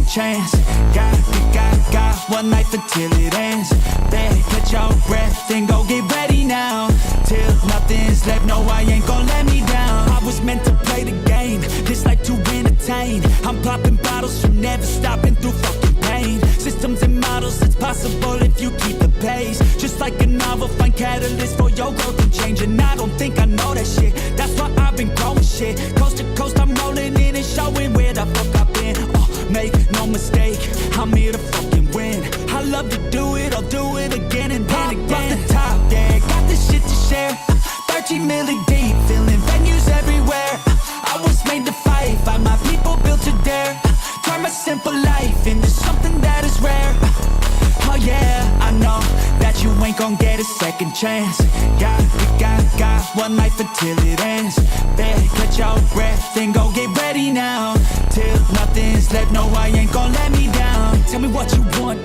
chance. Got one life until it ends. Then catch your breath and go get ready now. Till nothing's left, no, I ain't gon' let me down. I was meant to play the game, this life to entertain. I'm popping bottles from never stopping through fucking pain. Systems and models, it's possible if you keep the pace. Just like a novel, find catalyst for your growth and change. And I don't think I know that shit, that's why I've been growing shit. Coast to coast, I'm rolling in and showing where the fuck I've been. Make no mistake, I'm here to fucking win. I love to do it, I'll do it again and then again. Off the top, yeah, got this shit to share. 13 million deep, filling venues everywhere. I was made to fight, by my people built to dare. Turn my simple life into something that is rare. Oh yeah, I know that you ain't gon' get a second chance. Got one life until it ends. Then catch your breath and go get ready now. Till nothing's left, no, I ain't gon' let me down. Tell me what you want,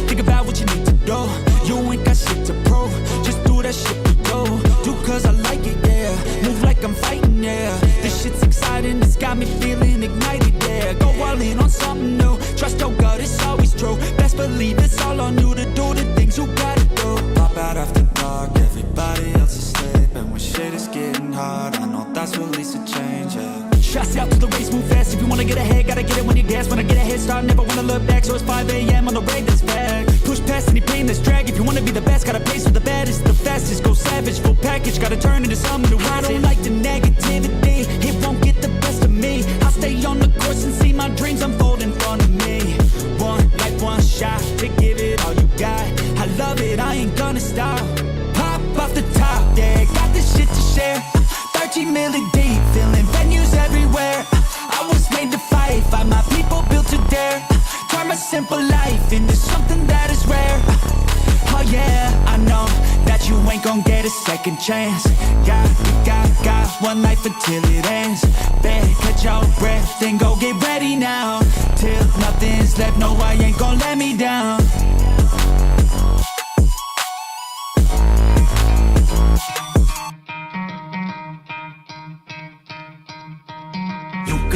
think about what you need to do. You ain't got shit to prove, just do that shit we do. Do cause I like it, yeah, move like I'm fighting, yeah. This shit's exciting, it's got me feeling ignited, yeah. Go all in on something new, trust your gut, it's always true. Best believe it's all on you to do the things you gotta do. Pop out after dark, everybody else is asleep. And when shit is getting hard, I know that's what leads to change, yeah. Shots out to the race, move fast. If you wanna get ahead, gotta get it when you gas. When I get a head start, never wanna look back. So it's 5 a.m. on the way that's back. Push past any pain that's drag. If you wanna be the best, gotta pace with the baddest, the fastest. Go savage, full package, gotta turn into something new. I don't like the negativity, it won't get the best of me. I'll stay on the course and see my dreams unfold in front of me. One life, one shot, to give it all you got. I love it, I ain't gonna stop. Pop off the top, yeah, got this shit to share. 13 million deep, filling venues everywhere. I was made to fight, by my people built to dare. Turn my simple life into something that is rare. Oh yeah, I know that you ain't gon' get a second chance. Got one life until it ends. Then catch your breath and go get ready now. Till nothing's left, no, I ain't gon' let me down.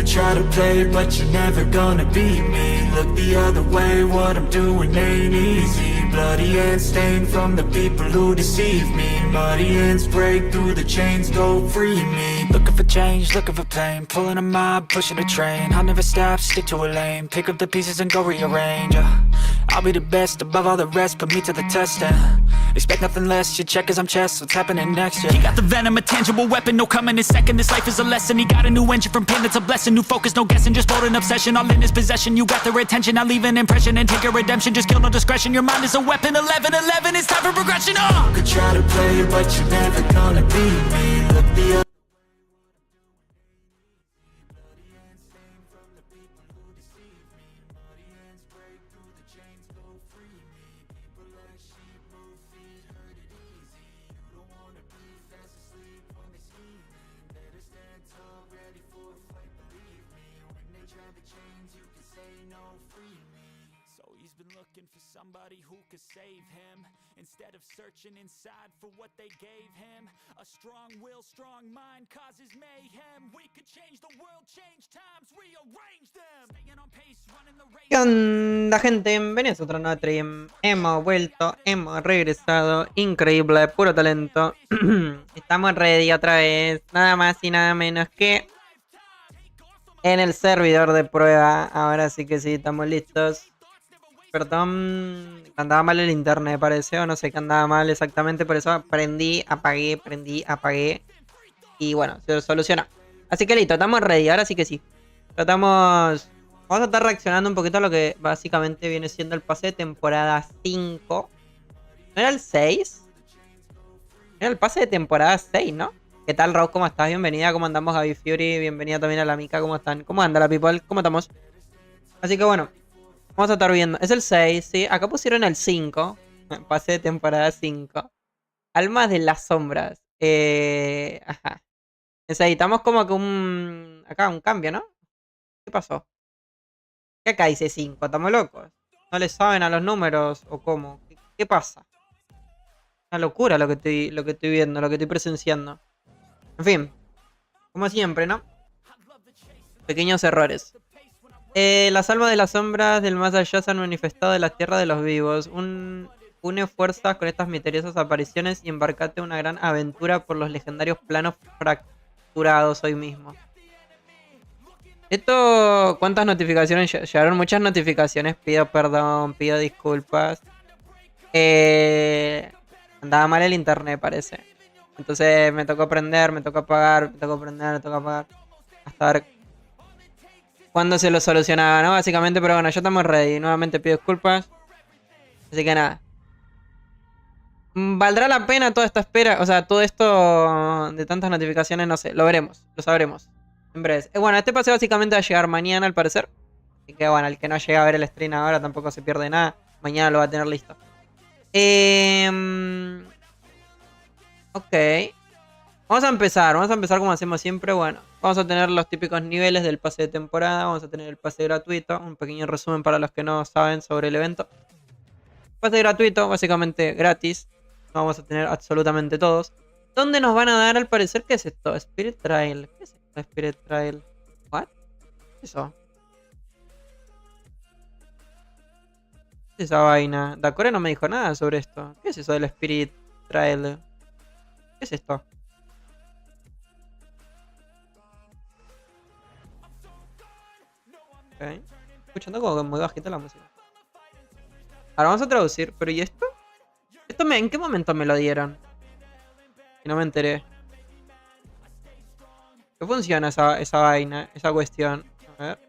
Try to play, but you're never gonna beat me. Look the other way, what I'm doing ain't easy. Bloody hands stained from the people who deceive me. Muddy hands break through the chains, go free me. Looking for change, looking for pain. Pulling a mob, pushing a train. I'll never stop, stick to a lane. Pick up the pieces and go rearrange. I'll be the best above all the rest, put me to the test and expect nothing less, you check as I'm chess, what's happening next, yeah. He got the venom, a tangible weapon, no coming in second. This life is a lesson, he got a new engine from pain that's a blessing. New focus, no guessing, just bold and obsession, all in his possession. You got their attention, I'll leave an impression and take your redemption. Just kill no discretion, your mind is a weapon. 11-11, it's time for progression, You could try to play, but you're never gonna beat me. Look the other. Somebody who could save him instead of searching inside for what they gave him. A strong will, strong mind causes mayhem. We could change the world, change times, rearrange them. Staying on pace, running the race. ¿Qué onda, gente? Bienvenidos a otra nueva stream. Hemos vuelto, hemos regresado. Increíble, puro talento. Estamos ready otra vez. Nada más y nada menos que en el servidor de prueba. Ahora sí que sí, estamos listos. Perdón, andaba mal el internet, parece, o no sé qué andaba mal exactamente, por eso prendí, apagué, y bueno, se solucionó. Así que listo, estamos ready, ahora sí que sí. Vamos a estar reaccionando un poquito a lo que básicamente viene siendo el pase de temporada 5. ¿No era el 6? Era el pase de temporada 6, ¿no? ¿Qué tal, Raúl? ¿Cómo estás? Bienvenida, ¿cómo andamos? Gaby Fury, bienvenida también a la Mica, ¿cómo están? ¿Cómo anda la people? ¿Cómo estamos? Así que bueno, vamos a estar viendo. Es el 6, ¿sí? Acá pusieron el 5. Pase de temporada 5. Almas de las sombras. Ajá. Necesitamos como que acá un cambio, ¿no? ¿Qué pasó? ¿Qué acá dice 5? ¿Estamos locos? ¿No le saben a los números o cómo? ¿Qué pasa? Una locura lo que estoy viendo, lo que estoy presenciando. En fin. Como siempre, ¿no? Pequeños errores. Las almas de las sombras del más allá se han manifestado de la tierra de los vivos. Une fuerzas con estas misteriosas apariciones y embarcate en una gran aventura por los legendarios planos fracturados hoy mismo. Esto, ¿cuántas notificaciones llegaron? Muchas notificaciones, pido perdón, pido disculpas. Andaba mal el internet, parece. Entonces me tocó prender, me tocó apagar, me tocó prender, me tocó apagar. Hasta ver cuándo se lo solucionaba, ¿no? Básicamente, pero bueno, ya estamos ready. Nuevamente pido disculpas. Así que nada. ¿Valdrá la pena toda esta espera? O sea, todo esto de tantas notificaciones, no sé. Lo veremos, lo sabremos. En breves. Bueno, este pase básicamente va a llegar mañana, al parecer. Así que bueno, el que no llega a ver el stream ahora tampoco se pierde nada. Mañana lo va a tener listo. Ok. Vamos a empezar como hacemos siempre. Bueno, vamos a tener los típicos niveles del pase de temporada. Vamos a tener el pase gratuito. Un pequeño resumen para los que no saben sobre el evento. Pase gratuito, básicamente gratis. No vamos a tener absolutamente todos. ¿Dónde nos van a dar al parecer? ¿Qué es esto? Spirit Trail. ¿Qué es esto? Spirit Trail. ¿What? ¿Qué es eso? ¿Qué es esa vaina? Dacore no me dijo nada sobre esto. ¿Qué es eso del Spirit Trail? ¿Qué es esto? Ok. Escuchando como que muy bajita la música. Ahora vamos a traducir. ¿Pero y esto? ¿En qué momento me lo dieron? Y no me enteré. ¿Qué funciona esa vaina? Esa cuestión. A ver.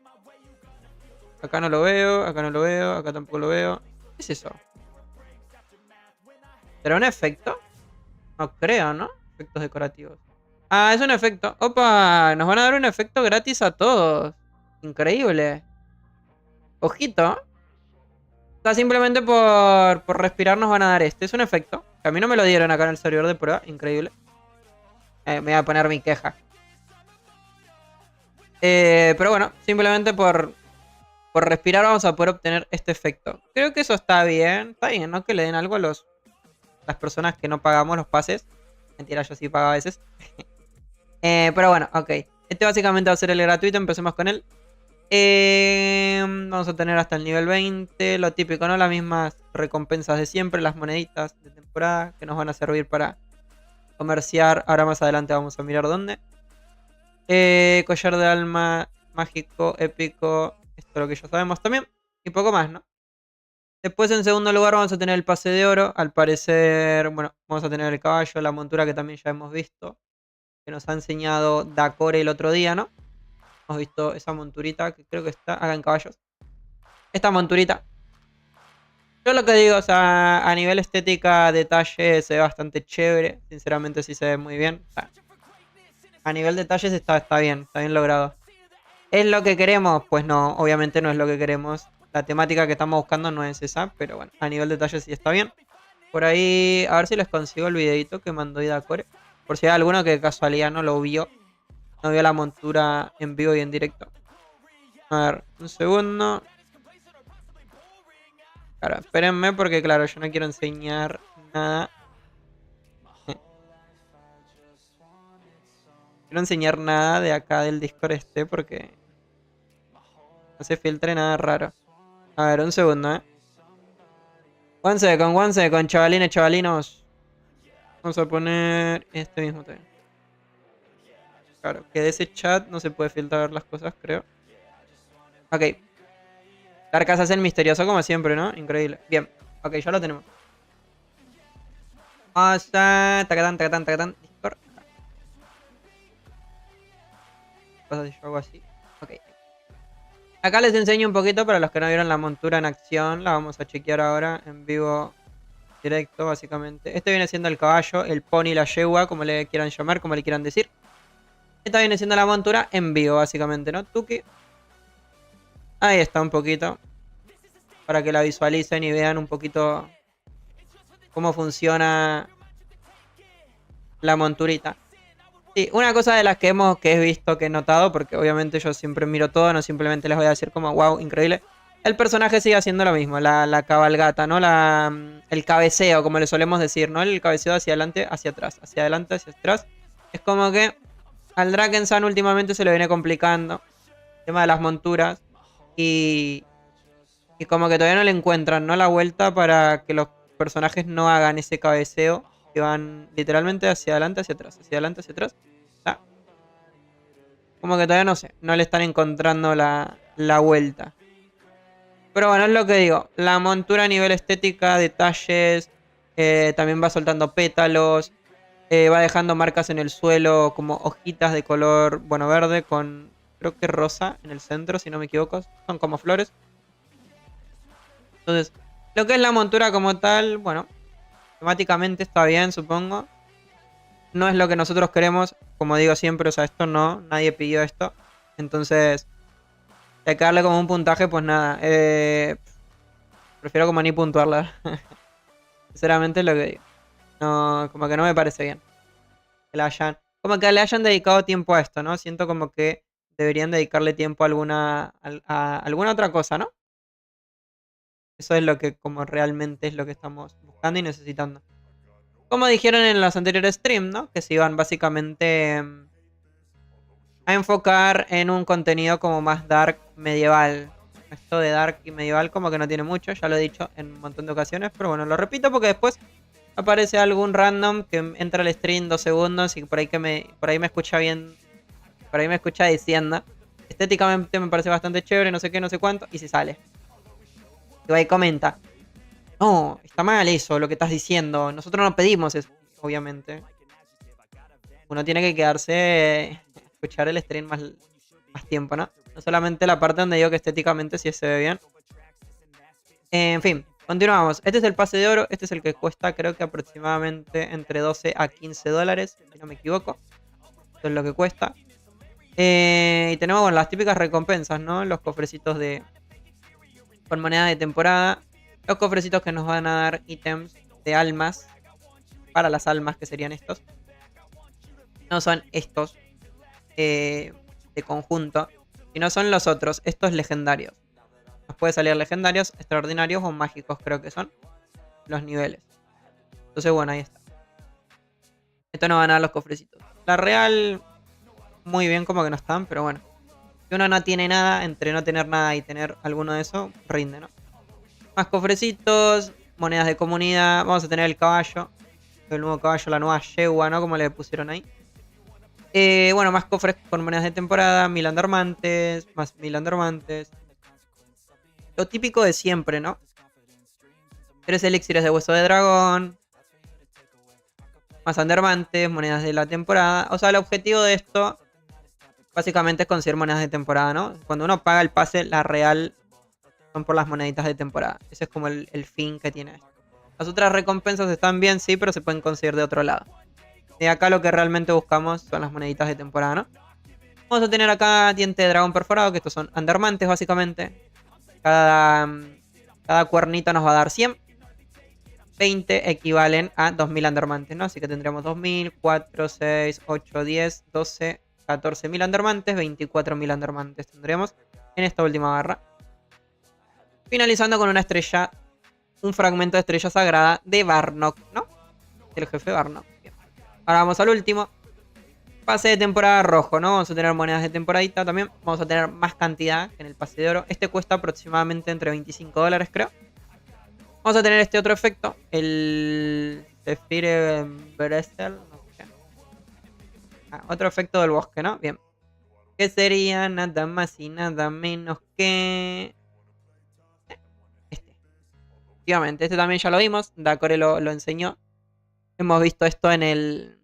Acá no lo veo, acá no lo veo, acá tampoco lo veo. ¿Qué es eso? ¿Será un efecto? No creo, ¿no? Efectos decorativos. Ah, es un efecto. ¡Opa! Nos van a dar un efecto gratis a todos. Increíble. Ojito. O sea, simplemente por respirar nos van a dar este. Es un efecto. A mí no me lo dieron acá en el servidor de prueba. Increíble. Me voy a poner mi queja. Pero bueno, simplemente por respirar vamos a poder obtener este efecto. Creo que eso está bien. Está bien, ¿no? Que le den algo a las personas que no pagamos los pases. Mentira, yo sí pago a veces. Pero bueno, ok. Este básicamente va a ser el gratuito. Empecemos con él. Vamos a tener hasta el nivel 20. Lo típico, ¿no? Las mismas recompensas de siempre. Las moneditas de temporada que nos van a servir para comerciar. Ahora más adelante vamos a mirar dónde. Collar de alma mágico, épico. Esto es lo que ya sabemos también. Y poco más, ¿no? Después en segundo lugar vamos a tener el pase de oro. Al parecer, bueno, vamos a tener el caballo, la montura que también ya hemos visto. Que nos ha enseñado Dacore el otro día, ¿no? Hemos visto esa monturita que creo que está acá en caballos. Esta monturita. Yo lo que digo, o sea, a nivel estética, detalle, se ve bastante chévere. Sinceramente sí se ve muy bien. O sea, a nivel detalles está bien logrado. ¿Es lo que queremos? Pues no, obviamente no es lo que queremos. La temática que estamos buscando no es esa, pero bueno, a nivel detalle sí está bien. Por ahí, a ver si les consigo el videito que mandó Idacore. Por si hay alguno que de casualidad no lo vio. No vio la montura en vivo y en directo. A ver, un segundo. Claro, espérenme porque claro, yo no quiero enseñar nada. Quiero enseñar nada de acá del Discord porque no se filtre nada raro. A ver, un segundo, One second, chavalines, chavalinos. Vamos a poner este mismo tema. Claro, que de ese chat no se puede filtrar las cosas, creo. Ok. Darkas hace el misterioso como siempre, ¿no? Increíble. Bien. Ok, ya lo tenemos. Hasta... Tacatán, tacatán, tacatán. Discord. ¿Qué pasa si yo hago así? Ok. Acá les enseño un poquito para los que no vieron la montura en acción. La vamos a chequear ahora en vivo directo, básicamente. Este viene siendo el caballo, el pony, la yegua, como le quieran llamar, como le quieran decir. Esta viene siendo la montura en vivo, básicamente, ¿no? Tuki. Ahí está un poquito. Para que la visualicen y vean un poquito cómo funciona la monturita. Sí, una cosa de las que he visto, que he notado, porque obviamente yo siempre miro todo, no simplemente les voy a decir como wow, increíble. El personaje sigue haciendo lo mismo, la cabalgata, ¿no? El cabeceo, como le solemos decir, ¿no? El cabeceo hacia adelante, hacia atrás, hacia adelante, hacia atrás. Es como que al Drakensang últimamente se le viene complicando el tema de las monturas. Y, y como que todavía no le encuentran, ¿no? La vuelta para que los personajes no hagan ese cabeceo. Que van literalmente hacia adelante, hacia atrás, hacia adelante, hacia atrás. Ah, como que todavía no sé, no le están encontrando la vuelta. Pero bueno, es lo que digo. La montura a nivel estética, detalles, también va soltando pétalos, va dejando marcas en el suelo como hojitas de color, bueno, verde con creo que rosa en el centro, si no me equivoco. Son como flores. Entonces, lo que es la montura como tal, bueno, temáticamente está bien, supongo. No es lo que nosotros queremos, como digo siempre, o sea, esto no, nadie pidió esto. Entonces, hay que darle como un puntaje, pues nada. Prefiero como ni puntuarla. Sinceramente es lo que digo. No, como que no me parece bien. Que la hayan, como que le hayan dedicado tiempo a esto, ¿no? Siento como que deberían dedicarle tiempo a a alguna otra cosa, ¿no? Eso es lo que como realmente es lo que estamos buscando y necesitando. Como dijeron en los anteriores streams, ¿no? Que se iban básicamente a enfocar en un contenido como más dark medieval. Esto de dark y medieval como que no tiene mucho, ya lo he dicho en un montón de ocasiones, pero bueno, lo repito porque después aparece algún random que entra al stream 2 segundos y por ahí me escucha bien, por ahí me escucha diciendo, estéticamente me parece bastante chévere, no sé qué, no sé cuánto, y se sale. Y va y comenta, no, está mal eso, lo que estás diciendo, nosotros no pedimos eso, obviamente. Uno tiene que quedarse a escuchar el stream más tiempo, ¿no? No solamente la parte donde digo que estéticamente sí se ve bien. En fin, continuamos. Este es el pase de oro. Este es el que cuesta creo que aproximadamente entre 12 a 15 dólares, si no me equivoco. Esto es lo que cuesta. Y tenemos bueno, las típicas recompensas, ¿no? Los cofrecitos con moneda de temporada. Los cofrecitos que nos van a dar ítems de almas. Para las almas, que serían estos. No son estos de conjunto, sino son los otros, estos legendarios. Nos puede salir legendarios, extraordinarios o mágicos, creo que son los niveles. Entonces, bueno, ahí está. Esto nos van a dar los cofrecitos. La real, muy bien como que no están, pero bueno. Si uno no tiene nada, entre no tener nada y tener alguno de eso, rinde, ¿no? Más cofrecitos, monedas de comunidad. Vamos a tener el caballo. El nuevo caballo, la nueva yegua, ¿no? Como le pusieron ahí. Bueno, más cofres con monedas de temporada, 1000 andormantes, más 1000 andormantes. Lo típico de siempre, ¿no? 3 elixires de hueso de dragón, más andormantes, monedas de la temporada. O sea, el objetivo de esto básicamente es conseguir monedas de temporada, ¿no? Cuando uno paga el pase, la real son por las moneditas de temporada. Ese es como el fin que tiene esto. Las otras recompensas están bien, sí, pero se pueden conseguir de otro lado. De acá lo que realmente buscamos son las moneditas de temporada, ¿no? Vamos a tener acá diente de dragón perforado, que estos son andormantes básicamente. Cada cuernito nos va a dar 100. 20 equivalen a 2000 andormantes, ¿no? Así que tendremos 2000, 4, 6, 8, 10, 12, 14.000 andormantes, 24.000 andormantes tendremos en esta última barra. Finalizando con una estrella, un fragmento de estrella sagrada de Barnock, ¿no? El jefe Barnock. Bien. Ahora vamos al último. Pase de temporada rojo, ¿no? Vamos a tener monedas de temporadita también. Vamos a tener más cantidad que en el pase de oro. Este cuesta aproximadamente entre 25 dólares, creo. Vamos a tener este otro efecto. El Zephyr Bresel. No sé. Otro efecto del bosque, ¿no? Bien. Que sería nada más y nada menos que... este. Efectivamente, este también ya lo vimos. Dacore lo enseñó. Hemos visto esto en el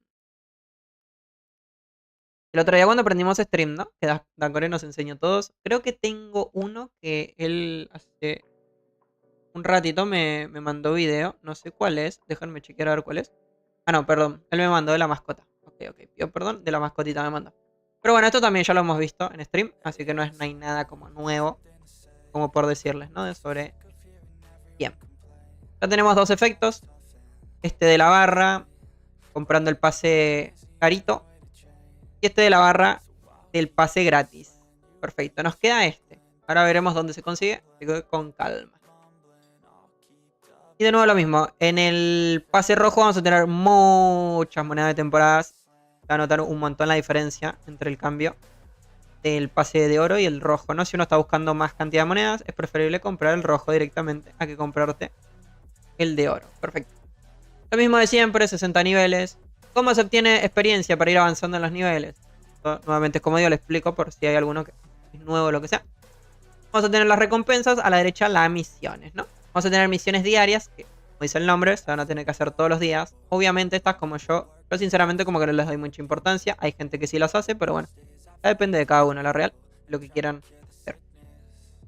otro día cuando aprendimos stream, ¿no? Que Dacore nos enseñó todos. Creo que tengo uno que él hace un ratito me mandó video. No sé cuál es. Déjenme chequear a ver cuál es. Ah, no, perdón. Él me mandó de la mascota. Ok. Pido perdón. De la mascotita me mandó. Pero bueno, esto también ya lo hemos visto en stream. Así que no hay nada como nuevo. Como por decirles, ¿no? Sobre... Bien. Ya tenemos dos efectos. Este de la barra. Comprando el pase carito. Y este de la barra del pase gratis. Perfecto. Nos queda este. Ahora veremos dónde se consigue. Así que con calma. Y de nuevo lo mismo. En el pase rojo vamos a tener muchas monedas de temporadas. Va a notar un montón la diferencia entre el cambio del pase de oro y el rojo, ¿no? Si uno está buscando más cantidad de monedas, es preferible comprar el rojo directamente a que comprarte el de oro. Perfecto. Lo mismo de siempre, 60 niveles. ¿Cómo se obtiene experiencia para ir avanzando en los niveles? Esto, nuevamente, como digo, le explico por si hay alguno que es nuevo o lo que sea. Vamos a tener las recompensas, a la derecha las misiones, ¿no? Vamos a tener misiones diarias, que como dice el nombre, se van a tener que hacer todos los días. Obviamente estas como yo sinceramente como que no les doy mucha importancia. Hay gente que sí las hace, pero bueno, ya depende de cada uno, la real, lo que quieran hacer.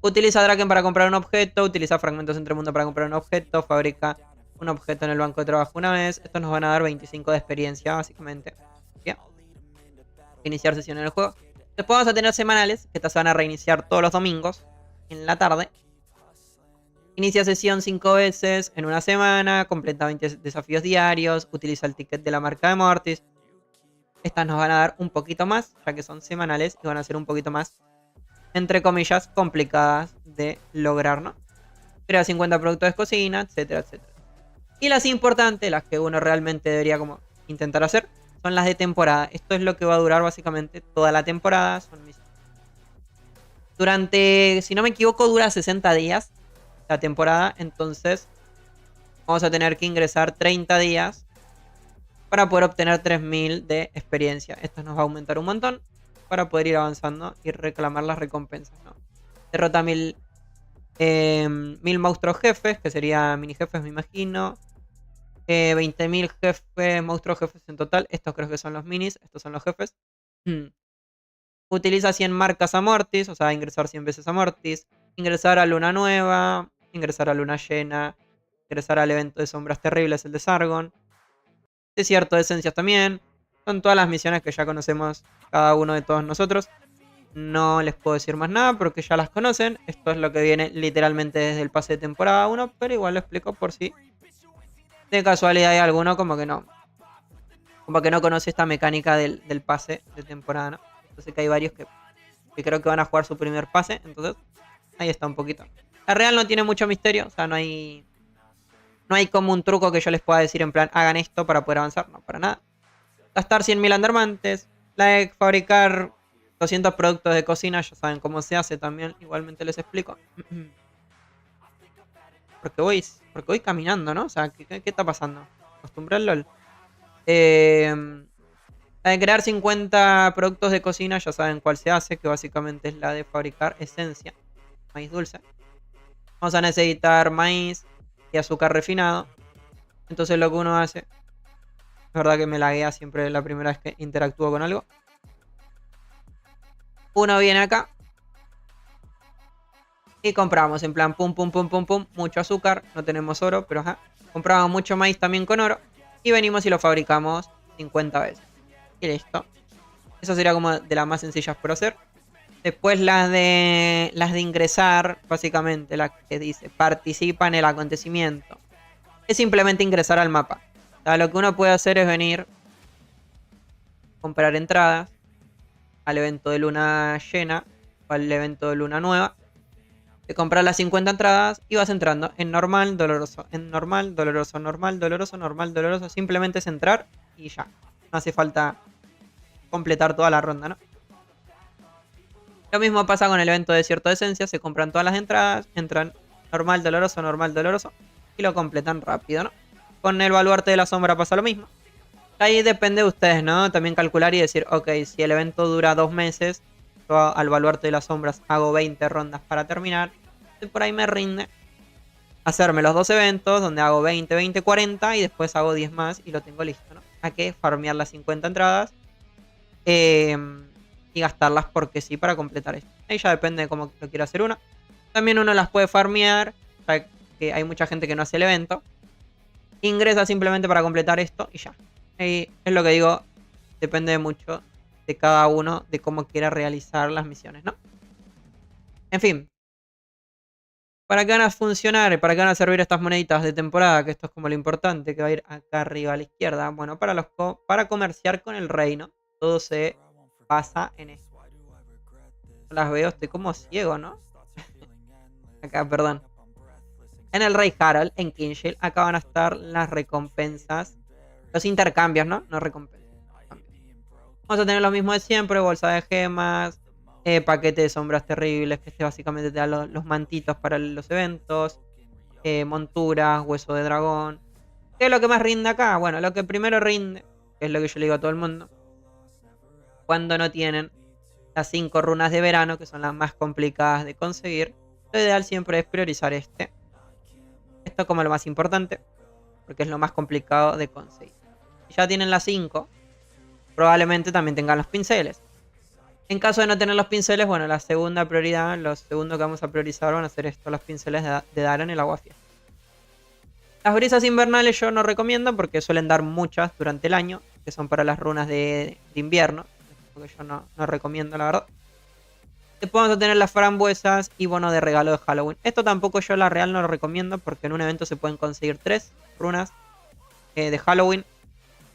Utiliza Draken para comprar un objeto, utiliza fragmentos entre mundo para comprar un objeto, fabrica un objeto en el banco de trabajo una vez. Estos nos van a dar 25 de experiencia, básicamente. Bien. Iniciar sesión en el juego. Después vamos a tener semanales, que estas se van a reiniciar todos los domingos, en la tarde. Inicia sesión 5 veces en una semana, completa 20 desafíos diarios, utiliza el ticket de la marca de Mortis. Estas nos van a dar un poquito más, ya que son semanales y van a ser un poquito más, entre comillas, complicadas de lograr, ¿no? Crea 50 productos de cocina, etcétera, etcétera. Y las importantes, las que uno realmente debería como intentar hacer, son las de temporada. Esto es lo que va a durar básicamente toda la temporada. Son misiones. Durante, si no me equivoco, dura 60 días la temporada. Entonces vamos a tener que ingresar 30 días para poder obtener 3000 de experiencia. Esto nos va a aumentar un montón para poder ir avanzando y reclamar las recompensas, ¿no? Derrota 1000 monstruos jefes, que serían mini jefes, me imagino. 20.000 jefes, monstruos jefes en total. Estos creo que son los minis, estos son los jefes. Utiliza 100 marcas a Mortis, o sea, ingresar 100 veces a Mortis. Ingresar a luna nueva, ingresar a luna llena, ingresar al evento de sombras terribles, el de Sargon. Desierto de esencias también. Son todas las misiones que ya conocemos cada uno de todos nosotros. No les puedo decir más nada porque ya las conocen. Esto es lo que viene literalmente desde el pase de temporada 1, pero igual lo explico por si de casualidad hay alguno como que no conoce esta mecánica del pase de temporada, ¿no? Entonces que hay varios que creo que van a jugar su primer pase. Entonces ahí está un poquito. La real no tiene mucho misterio. O sea, no hay como un truco que yo les pueda decir en plan hagan esto para poder avanzar. No, para nada. Gastar 100.000 andarmantes. Like, fabricar 200 productos de cocina. Ya saben cómo se hace también. Igualmente les explico. Porque voy caminando, ¿no? O sea, ¿qué está pasando? Acostumbré al LOL. La de crear 50 productos de cocina, ya saben cuál se hace, que básicamente es la de fabricar esencia. Maíz dulce. Vamos a necesitar maíz y azúcar refinado. Entonces lo que uno hace... Es verdad que me laguea siempre la primera vez que interactúo con algo. Uno viene acá. Y compramos en plan pum, pum, pum, pum, pum. Mucho azúcar. No tenemos oro, pero ajá. Compramos mucho maíz también con oro. Y venimos y lo fabricamos 50 veces. Y listo. Eso sería como de las más sencillas por hacer. Después las de ingresar, básicamente, la que dice participa en el acontecimiento. Es simplemente ingresar al mapa. O sea, lo que uno puede hacer es venir, comprar entradas al evento de luna llena o al evento de luna nueva. Te compras las 50 entradas y vas entrando en normal, doloroso, en normal, doloroso, normal, doloroso, normal, doloroso. Simplemente es entrar y ya. No hace falta completar toda la ronda, ¿no? Lo mismo pasa con el evento de desierto de esencia. Se compran todas las entradas, entran normal, doloroso y lo completan rápido, ¿no? Con el baluarte de la sombra pasa lo mismo. Ahí depende de ustedes, ¿no? También calcular y decir, ok, si el evento dura 2 meses, yo al baluarte de las sombras hago 20 rondas para terminar. Y por ahí me rinde hacerme los 2 eventos donde hago 20, 20, 40 y después hago 10 más y lo tengo listo, ¿no? Hay que farmear las 50 entradas y gastarlas porque sí para completar esto. Ahí ya depende de cómo lo quiera hacer uno. También uno las puede farmear, ya que hay mucha gente que no hace el evento. Ingresa simplemente para completar esto y ya. Y es lo que digo, depende mucho de cada uno, de cómo quiera realizar las misiones, ¿no? En fin. ¿Para qué van a funcionar? ¿Para qué van a servir estas moneditas de temporada? Que esto es como lo importante, que va a ir acá arriba a la izquierda. Bueno, para comerciar con el reino. Todo se basa en esto. No las veo, estoy como ciego, ¿no? Acá, perdón. En el Rey Harald, en Kinshield, acá van a estar las recompensas. Los intercambios, ¿no? No recompensas. Vamos a tener lo mismo de siempre. Bolsa de gemas. paquete de sombras terribles, que este básicamente te da los mantitos para los eventos. Monturas, hueso de dragón. ¿Qué es lo que más rinde acá? Bueno, lo que primero rinde, que es lo que yo le digo a todo el mundo, cuando no tienen las 5 runas de verano, que son las más complicadas de conseguir, lo ideal siempre es priorizar este. Esto como lo más importante, porque es lo más complicado de conseguir. Si ya tienen las 5, probablemente también tengan los pinceles. En caso de no tener los pinceles, bueno, la segunda prioridad, lo segundo que vamos a priorizar van a ser estos, los pinceles de dar en el agua fiesta. Las brisas invernales yo no recomiendo porque suelen dar muchas durante el año, que son para las runas de invierno, porque yo no recomiendo la verdad. Después vamos a tener las frambuesas y bono de regalo de Halloween. Esto tampoco yo la real no lo recomiendo porque en un evento se pueden conseguir 3 runas de Halloween.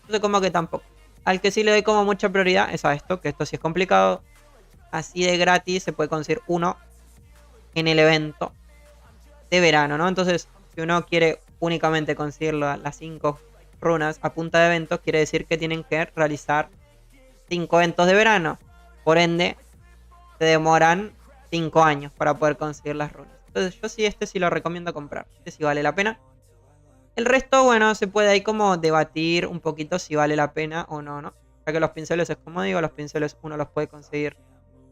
Entonces como que tampoco. Al que sí le doy como mucha prioridad es a esto, que esto sí es complicado. Así de gratis se puede conseguir uno en el evento de verano, ¿no? Entonces, si uno quiere únicamente conseguir las 5 runas a punta de eventos, quiere decir que tienen que realizar 5 eventos de verano. Por ende, se demoran 5 años para poder conseguir las runas. Entonces, yo sí este sí lo recomiendo comprar. Este sí vale la pena. El resto, bueno, se puede ahí como debatir un poquito si vale la pena o no, ¿no? Ya que los pinceles es como digo, los pinceles uno los puede conseguir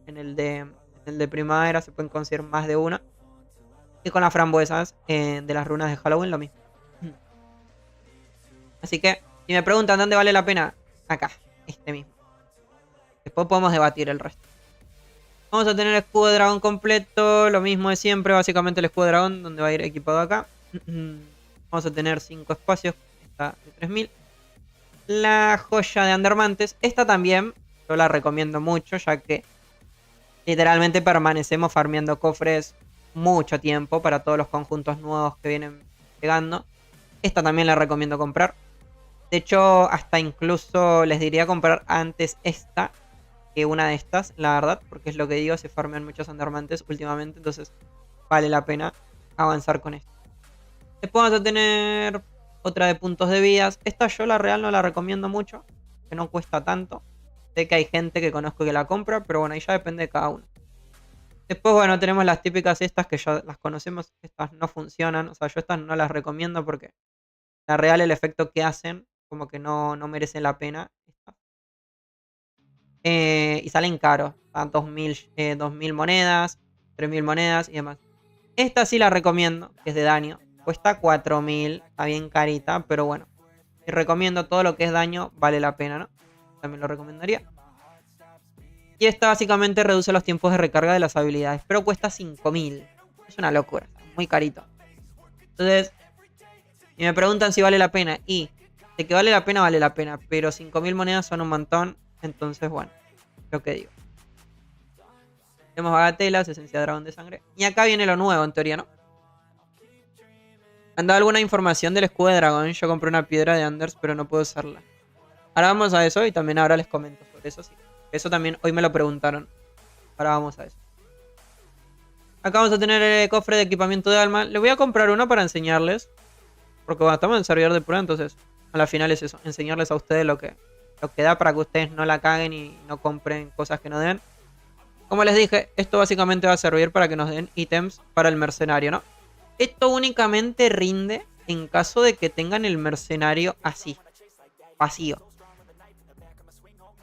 en el de primavera, se pueden conseguir más de uno. Y con las frambuesas de las runas de Halloween lo mismo. Así que, si me preguntan dónde vale la pena, acá, este mismo. Después podemos debatir el resto. Vamos a tener escudo de dragón completo, lo mismo de siempre, básicamente el escudo de dragón, donde va a ir equipado acá. Vamos a tener 5 espacios, esta de 3000. La joya de Andermantes, esta también yo la recomiendo mucho, ya que literalmente permanecemos farmeando cofres mucho tiempo para todos los conjuntos nuevos que vienen llegando. Esta también la recomiendo comprar. De hecho, hasta incluso les diría comprar antes esta que una de estas, la verdad, porque es lo que digo, se farmean muchos Andermantes últimamente, entonces vale la pena avanzar con esto. Después vamos a tener otra de puntos de vidas. Esta yo la real no la recomiendo mucho, que no cuesta tanto. Sé que hay gente que conozco que la compra, pero bueno, ahí ya depende de cada uno. Después, bueno, tenemos las típicas estas que ya las conocemos. Estas no funcionan, o sea, yo estas no las recomiendo porque la real el efecto que hacen como que no merece la pena. Y salen caros, a 2000 monedas, 3000 monedas y demás. Esta sí la recomiendo, que es de daño. Cuesta 4000, está bien carita, pero bueno. Si recomiendo todo lo que es daño, vale la pena, ¿no? También lo recomendaría. Y esta básicamente reduce los tiempos de recarga de las habilidades, pero cuesta 5000. Es una locura, muy carito. Entonces, si me preguntan si vale la pena, y de que vale la pena, pero 5000 monedas son un montón, entonces bueno, lo que digo. Tenemos bagatelas, esencia de dragón de sangre. Y acá viene lo nuevo, en teoría, ¿no? ¿Han dado alguna información del escudo de dragón? Yo compré una piedra de Anders, pero no puedo usarla. Ahora vamos a eso y también ahora les comento sobre eso, sí. Eso también hoy me lo preguntaron. Ahora vamos a eso. Acá vamos a tener el cofre de equipamiento de alma. Le voy a comprar uno para enseñarles. Porque bueno, estamos en servidor de prueba, entonces a la final es eso. Enseñarles a ustedes lo que da para que ustedes no la caguen y no compren cosas que no deben. Como les dije, esto básicamente va a servir para que nos den ítems para el mercenario, ¿no? Esto únicamente rinde en caso de que tengan el mercenario así, vacío.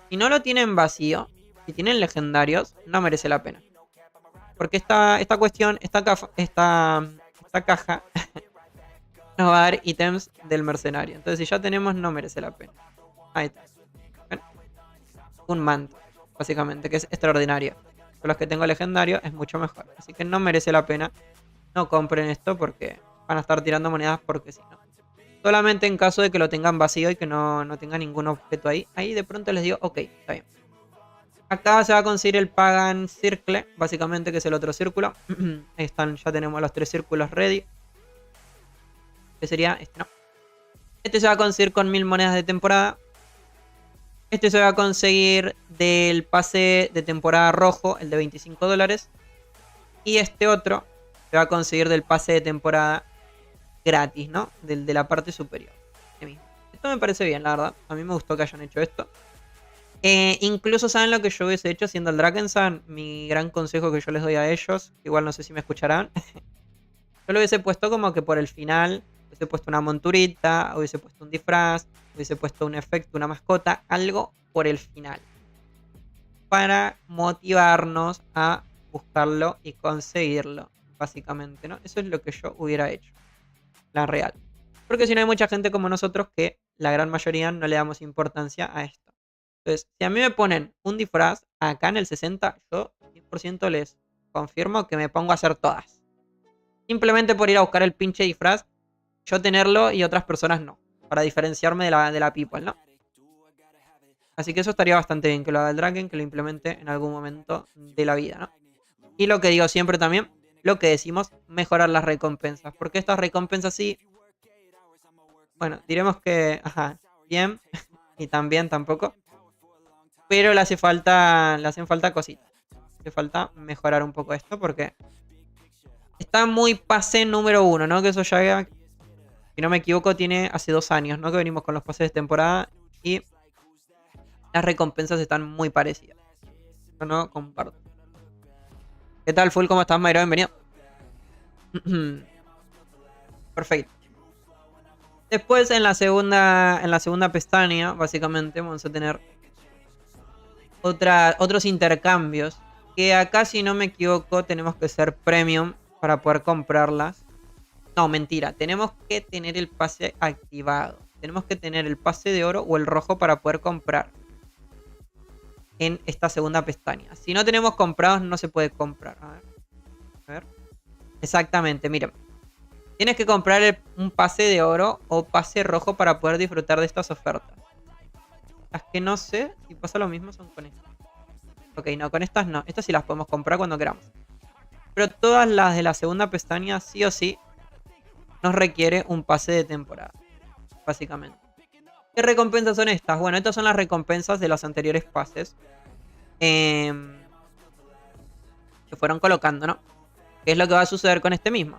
Si no lo tienen vacío, si tienen legendarios, no merece la pena. Porque esta cuestión, esta caja nos va a dar ítems del mercenario. Entonces si ya tenemos, no merece la pena. Ahí está. ¿Ven? Un manto, básicamente, que es extraordinario. Con los que tengo legendario es mucho mejor. Así que no merece la pena. No compren esto porque van a estar tirando monedas porque si no. Solamente en caso de que lo tengan vacío y que no tenga ningún objeto ahí. Ahí de pronto les digo, ok, está bien. Acá se va a conseguir el Pagan Circle, básicamente, que es el otro círculo. Ahí están, ya tenemos los 3 círculos ready. Que sería este, no. Este se va a conseguir con 1000 monedas de temporada. Este se va a conseguir del pase de temporada rojo, el de $25. Y este otro se va a conseguir del pase de temporada gratis, ¿no? De la parte superior. Esto me parece bien, la verdad. A mí me gustó que hayan hecho esto. Incluso saben lo que yo hubiese hecho siendo el Drakensand. Mi gran consejo que yo les doy a ellos. Igual no sé si me escucharán. Yo lo hubiese puesto como que por el final. Hubiese puesto una monturita. Hubiese puesto un disfraz. Hubiese puesto un efecto, una mascota. Algo por el final. Para motivarnos a buscarlo y conseguirlo. Básicamente, ¿no? Eso es lo que yo hubiera hecho. La real. Porque si no hay mucha gente como nosotros que la gran mayoría no le damos importancia a esto. Entonces, si a mí me ponen un disfraz acá en el 60, yo 100% les confirmo que me pongo a hacer todas. Simplemente por ir a buscar el pinche disfraz, yo tenerlo y otras personas no. Para diferenciarme de la people, ¿no? Así que eso estaría bastante bien que lo haga el Draken, que lo implemente en algún momento de la vida, ¿no? Y lo que digo siempre también, lo que decimos, mejorar las recompensas. Porque estas recompensas sí, bueno, diremos que, ajá, bien y también tampoco. Pero le hacen falta cositas. Hace falta mejorar un poco esto porque está muy pase número 1, ¿no? Que eso ya, si no me equivoco, tiene hace 2 años, ¿no? Que venimos con los pases de temporada y las recompensas están muy parecidas. Yo no comparto. ¿Qué tal, Full? ¿Cómo estás, Mayro? Bienvenido. Perfecto. Después en la segunda pestaña, básicamente, vamos a tener otros intercambios. Que acá, si no me equivoco, tenemos que ser premium para poder comprarlas. No, mentira. Tenemos que tener el pase activado. Tenemos que tener el pase de oro o el rojo para poder comprar en esta segunda pestaña. Si no tenemos comprados, no se puede comprar. A ver. Exactamente, miren. Tienes que comprar un pase de oro o pase rojo para poder disfrutar de estas ofertas. Las que no sé si pasa lo mismo son con estas. Ok, no, con estas no. Estas sí las podemos comprar cuando queramos. Pero todas las de la segunda pestaña, sí o sí, nos requiere un pase de temporada. Básicamente. ¿Qué recompensas son estas? Bueno, estas son las recompensas de los anteriores pases. Que fueron colocando, ¿no? ¿Qué es lo que va a suceder con este mismo?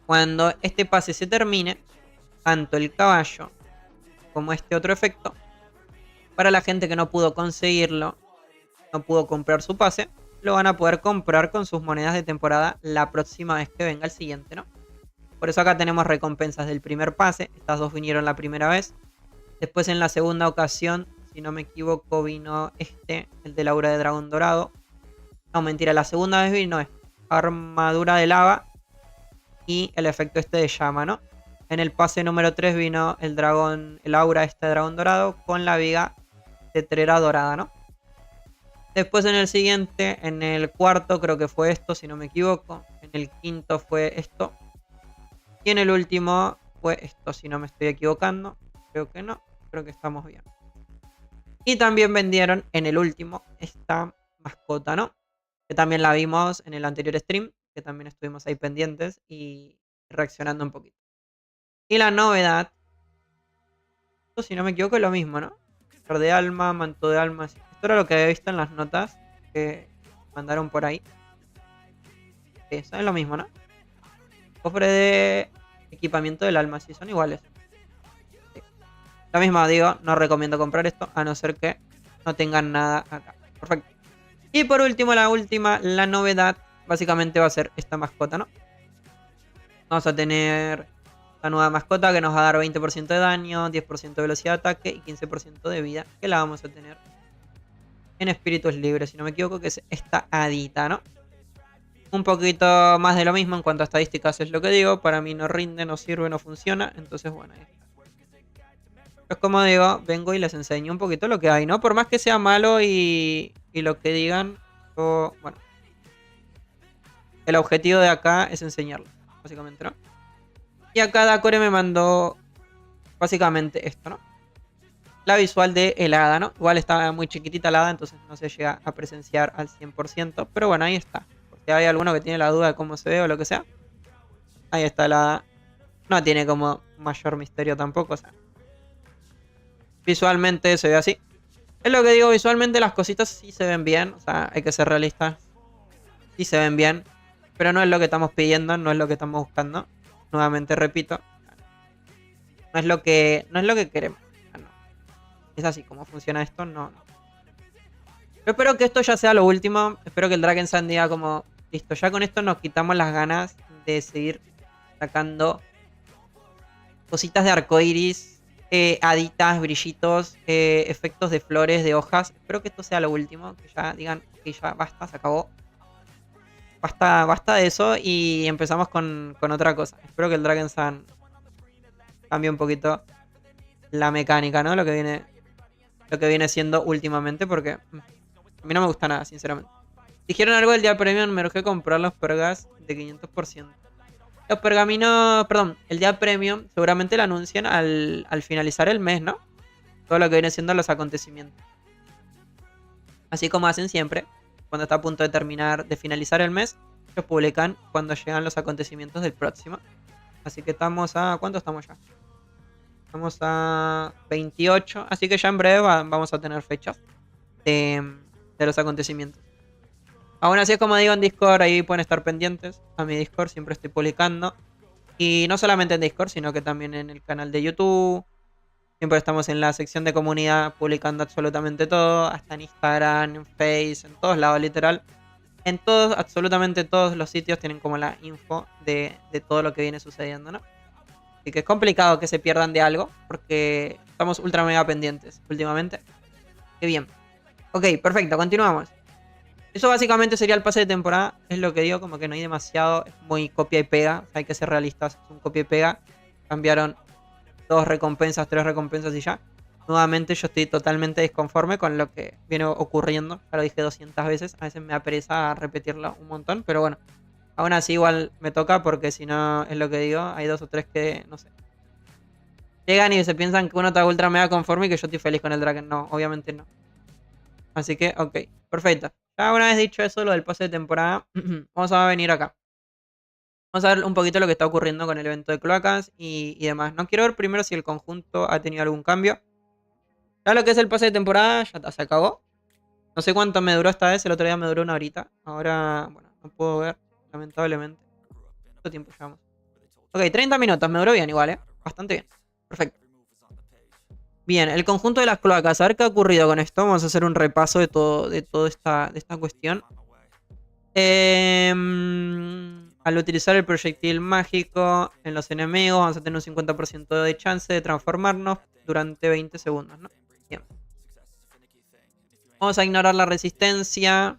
Cuando este pase se termine, tanto el caballo como este otro efecto, para la gente que no pudo conseguirlo, no pudo comprar su pase, lo van a poder comprar con sus monedas de temporada la próxima vez que venga el siguiente, ¿no? Por eso acá tenemos recompensas del primer pase. Estas dos vinieron la primera vez. Después en la segunda ocasión, si no me equivoco, vino el de la aura de dragón dorado. No, mentira, la segunda vez vino armadura de lava y el efecto de llama, ¿no? En el pase número 3 vino el dragón, el aura de dragón dorado con la viga tetrera dorada, ¿no? Después en el siguiente, en el cuarto creo que fue esto, si no me equivoco. En el quinto fue esto. Y en el último fue esto, si no me estoy equivocando. Creo que no, creo que estamos bien. Y también vendieron en el último esta mascota, ¿no? Que también la vimos en el anterior stream, que también estuvimos ahí pendientes y reaccionando un poquito. Y la novedad, esto si no me equivoco es lo mismo, ¿no? Flor de alma, manto de alma. Esto era lo que había visto en las notas que mandaron por ahí. Eso es lo mismo, ¿no? Cofre de equipamiento del alma, sí, son iguales. Sí. Lo mismo digo, no recomiendo comprar esto a no ser que no tengan nada acá. Perfecto. Y por último, la novedad, básicamente va a ser esta mascota, ¿no? Vamos a tener la nueva mascota que nos va a dar 20% de daño, 10% de velocidad de ataque y 15% de vida, que la vamos a tener en espíritus libres, si no me equivoco, que es esta hadita, ¿no? Un poquito más de lo mismo en cuanto a estadísticas es lo que digo. Para mí no rinde, no sirve, no funciona. Entonces, bueno, ahí está. Pues como digo, vengo y les enseño un poquito lo que hay, ¿no? Por más que sea malo y lo que digan, bueno. El objetivo de acá es enseñarlo, básicamente, ¿no? Y acá Dacore me mandó básicamente esto, ¿no? La visual de el hada, ¿no? Igual está muy chiquitita la hada, entonces no se llega a presenciar al 100%. Pero bueno, ahí está. Si hay alguno que tiene la duda de cómo se ve o lo que sea, ahí está la hada. No tiene como mayor misterio tampoco, o sea. Visualmente se ve así. Es lo que digo, visualmente las cositas sí se ven bien. O sea, hay que ser realistas. Sí se ven bien. Pero no es lo que estamos pidiendo, no es lo que estamos buscando. Nuevamente repito. No es lo que queremos. O sea, no. Es así, como funciona esto, no. Yo espero que esto ya sea lo último. Espero que el Dragon Sand diga como... Listo, ya con esto nos quitamos las ganas de seguir sacando cositas de arcoiris, haditas, brillitos, efectos de flores, de hojas. Espero que esto sea lo último. Que ya digan que ya basta, se acabó. Basta de eso y empezamos con otra cosa. Espero que el Dragon Sun cambie un poquito la mecánica, ¿no? Lo que viene siendo últimamente, porque a mí no me gusta nada, sinceramente. Dijeron algo del día premium, me urgé comprar los pergas de 500%. Los pergaminos, perdón, el día premium seguramente lo anuncian al finalizar el mes, ¿no? Todo lo que viene siendo los acontecimientos. Así como hacen siempre, cuando está a punto de terminar, de finalizar el mes, ellos publican cuando llegan los acontecimientos del próximo. Así que estamos a... ¿Cuánto estamos ya? Estamos a 28, así que ya en breve vamos a tener fechas de los acontecimientos. Aún así, como digo en Discord, ahí pueden estar pendientes. A mi Discord siempre estoy publicando. Y no solamente en Discord, sino que también en el canal de YouTube. Siempre estamos en la sección de comunidad publicando absolutamente todo. Hasta en Instagram, en Face, en todos lados, literal. En todos, absolutamente todos los sitios tienen como la info de todo lo que viene sucediendo, ¿no? Así que es complicado que se pierdan de algo, porque estamos ultra mega pendientes últimamente. Qué bien. Ok, perfecto, continuamos. Eso básicamente sería el pase de temporada. Es lo que digo, como que no hay demasiado. Es muy copia y pega. O sea, hay que ser realistas. Es un copia y pega. Cambiaron 2 recompensas, 3 recompensas y ya. Nuevamente yo estoy totalmente disconforme con lo que viene ocurriendo. Ya lo dije 200 veces. A veces me da pereza repetirlo un montón. Pero bueno, aún así igual me toca, porque si no, es lo que digo. Hay 2 o 3 que, no sé, llegan y se piensan que uno está ultra mega conforme y que yo estoy feliz con el Dragon. No, obviamente no. Así que, ok, perfecto. Ya una vez dicho eso, lo del pase de temporada, vamos a venir acá. Vamos a ver un poquito lo que está ocurriendo con el evento de cloacas y demás. No quiero ver primero si el conjunto ha tenido algún cambio. Ya lo que es el pase de temporada ya está, se acabó. No sé cuánto me duró esta vez, el otro día me duró una horita. Ahora, bueno, no puedo ver, lamentablemente. ¿Cuánto tiempo llevamos? Ok, 30 minutos, me duró bien igual, ¿eh? Bastante bien. Perfecto. Bien, el conjunto de las cloacas. A ver qué ha ocurrido con esto. Vamos a hacer un repaso de toda esta cuestión. Al utilizar el proyectil mágico en los enemigos, vamos a tener un 50% de chance de transformarnos durante 20 segundos, ¿no? Bien. Vamos a ignorar la resistencia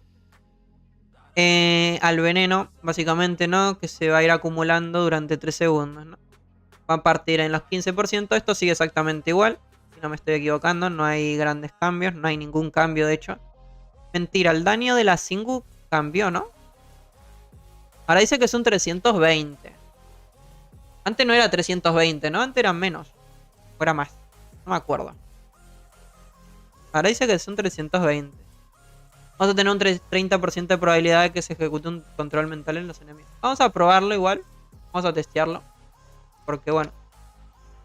al veneno, básicamente, ¿no? Que se va a ir acumulando durante 3 segundos, ¿no? Va a partir en los 15%. Esto sigue exactamente igual. Si no me estoy equivocando, no hay grandes cambios. No hay ningún cambio, de hecho. Mentira, el daño de la Singu cambió, ¿no? Ahora dice que es un 320. Antes no era 320, ¿no? Antes era menos. O era más. No me acuerdo. Ahora dice que es un 320. Vamos a tener un 30% de probabilidad de que se ejecute un control mental en los enemigos. Vamos a probarlo igual. Vamos a testearlo. Porque bueno,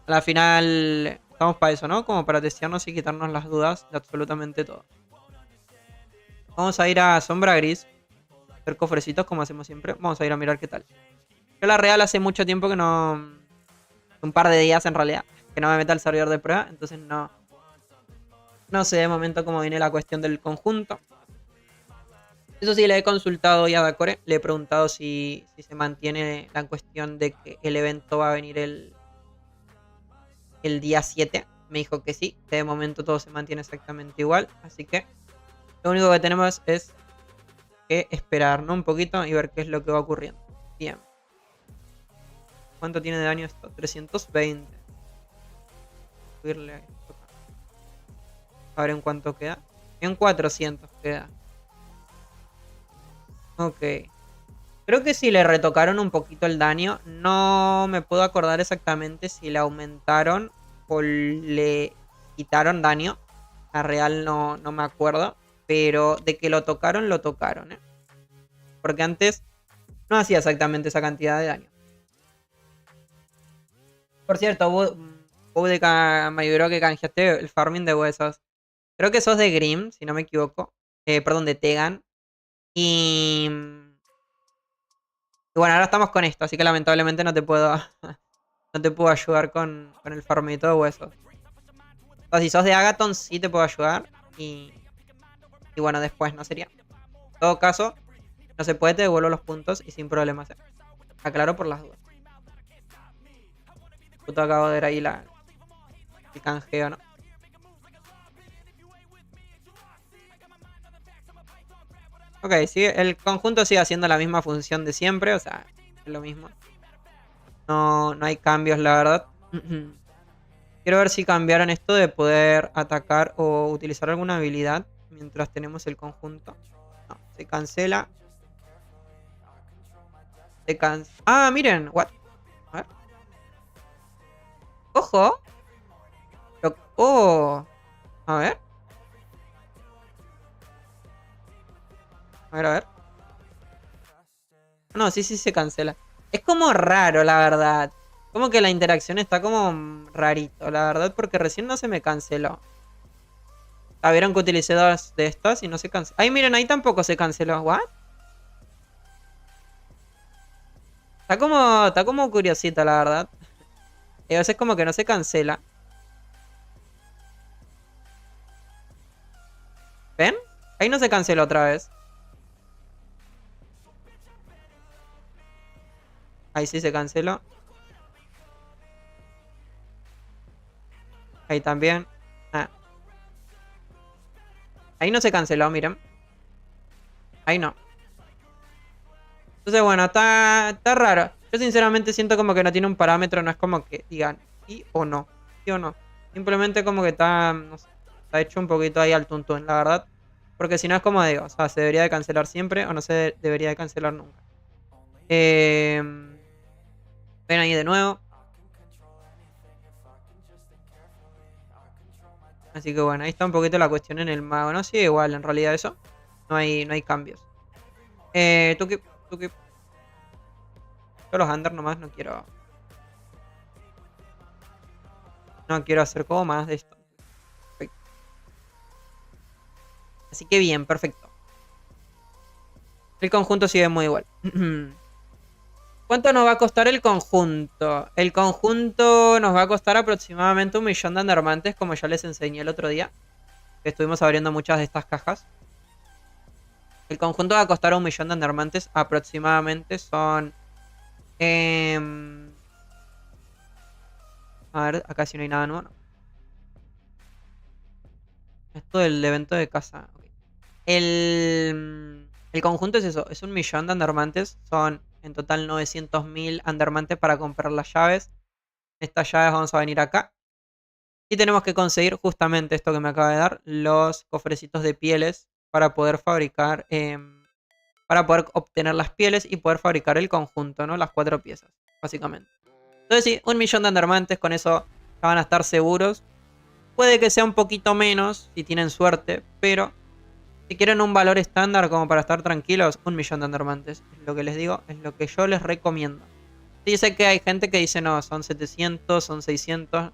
a la final estamos para eso, ¿no? Como para testearnos y quitarnos las dudas de absolutamente todo. Vamos a ir a Sombra Gris. Hacer cofrecitos como hacemos siempre. Vamos a ir a mirar qué tal. Yo la real hace mucho tiempo que no... Un par de días en realidad. Que no me meta al servidor de prueba. Entonces no... No sé de momento cómo viene la cuestión del conjunto. Eso sí, le he consultado ya a Dacore. Le he preguntado si se mantiene la cuestión de que el evento va a venir el día 7. Me dijo que sí, que de momento todo se mantiene exactamente igual. Así que lo único que tenemos es que esperar, ¿no? Un poquito y ver qué es lo que va ocurriendo. Bien. ¿Cuánto tiene de daño esto? 320. Subirle esto. A ver en cuánto queda. En 400 queda. Ok. Creo que si le retocaron un poquito el daño. No me puedo acordar exactamente si le aumentaron o le quitaron daño. A real no me acuerdo. Pero de que lo tocaron, ¿eh? Porque antes no hacía exactamente esa cantidad de daño. Por cierto, vos de Mayuro que canjeaste el farming de huesos. Creo que sos de Grim, si no me equivoco. Perdón, de Tegan. Y bueno, ahora estamos con esto, así que lamentablemente no te puedo no te puedo ayudar con el farmito de huesos. O sea, si sos de Agathon sí te puedo ayudar. Y Y bueno, después no sería. En todo caso, no se puede, te devuelvo los puntos y sin problemas. Aclaro por las dudas. Justo acabo de ver ahí el canjeo, ¿no? Ok, sigue, el conjunto sigue haciendo la misma función de siempre, o sea, es lo mismo. No, no hay cambios, la verdad. Quiero ver si cambiaron esto de poder atacar o utilizar alguna habilidad mientras tenemos el conjunto. No, se cancela. Ah, miren, what? A ver. Ojo. Oh. A ver. A ver, a ver. No, sí, sí se cancela. Es como raro, la verdad. Como que la interacción está como rarito, la verdad, porque recién no se me canceló. Ah, vieron que utilicé dos de estas y no se canceló. Ay, miren, ahí tampoco se canceló. ¿What? Está como curiosita, la verdad. Y a veces como que no se cancela. ¿Ven? Ahí no se canceló otra vez. Ahí sí se canceló. Ahí también. Ah. Ahí no se canceló, miren. Ahí no. Entonces, bueno, está raro. Yo sinceramente siento como que no tiene un parámetro. No es como que digan sí o no. Sí o no. Simplemente como que está, no sé, está hecho un poquito ahí al tuntún, la verdad. Porque si no es como digo, o sea, se debería de cancelar siempre o no se debería de cancelar nunca. Ven ahí de nuevo. Así que bueno, ahí está un poquito la cuestión en el mago. No sigue igual en realidad eso. No hay cambios. Tú que. Yo los under nomás no quiero. No quiero hacer como más de esto. Perfecto. Así que bien, perfecto. El conjunto sigue muy igual. ¿Cuánto nos va a costar el conjunto? El conjunto nos va a costar aproximadamente 1.000.000 de andarmantes, como ya les enseñé el otro día. Que estuvimos abriendo muchas de estas cajas. El conjunto va a costar 1.000.000 de andarmantes. Aproximadamente son... a ver, acá sí no hay nada nuevo. Esto del evento de casa. Okay. El conjunto es eso. Es 1.000.000 de andarmantes. Son en total 900.000 andarmantes para comprar las llaves. Estas llaves vamos a venir acá. Y tenemos que conseguir justamente esto que me acaba de dar. Los cofrecitos de pieles. Para poder fabricar... para poder obtener las pieles y poder fabricar el conjunto, ¿no? Las 4 piezas, básicamente. Entonces sí, 1.000.000 de andarmantes, con eso ya van a estar seguros. Puede que sea un poquito menos, si tienen suerte, pero si quieren un valor estándar como para estar tranquilos, 1.000.000 de andarmantes. Es lo que les digo, es lo que yo les recomiendo. Sí, sé que hay gente que dice, no, son 700, son 600.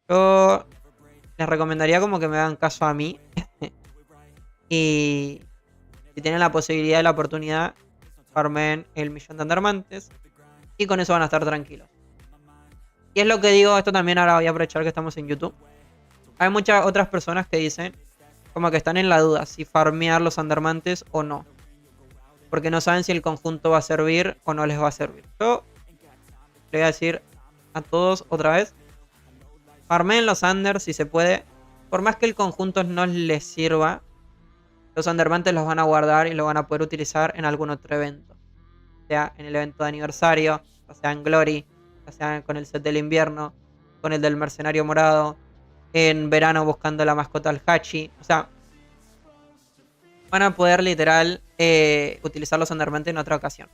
Yo les recomendaría como que me hagan caso a mí. Y si tienen la posibilidad y la oportunidad, farmen el 1.000.000 de andarmantes. Y con eso van a estar tranquilos. Y es lo que digo, esto también ahora voy a aprovechar que estamos en YouTube. Hay muchas otras personas que dicen, como que están en la duda, si farmear los andarmantes o no. Porque no saben si el conjunto va a servir o no les va a servir. Yo le voy a decir a todos otra vez, farmeen los unders si se puede. Por más que el conjunto no les sirva, los andarmantes los van a guardar y lo van a poder utilizar en algún otro evento. Sea en el evento de aniversario, ya sea en Glory, ya sea con el set del invierno, con el del mercenario morado, en verano buscando la mascota al Hachi. O sea, van a poder literal utilizar los andarmantes en otra ocasión.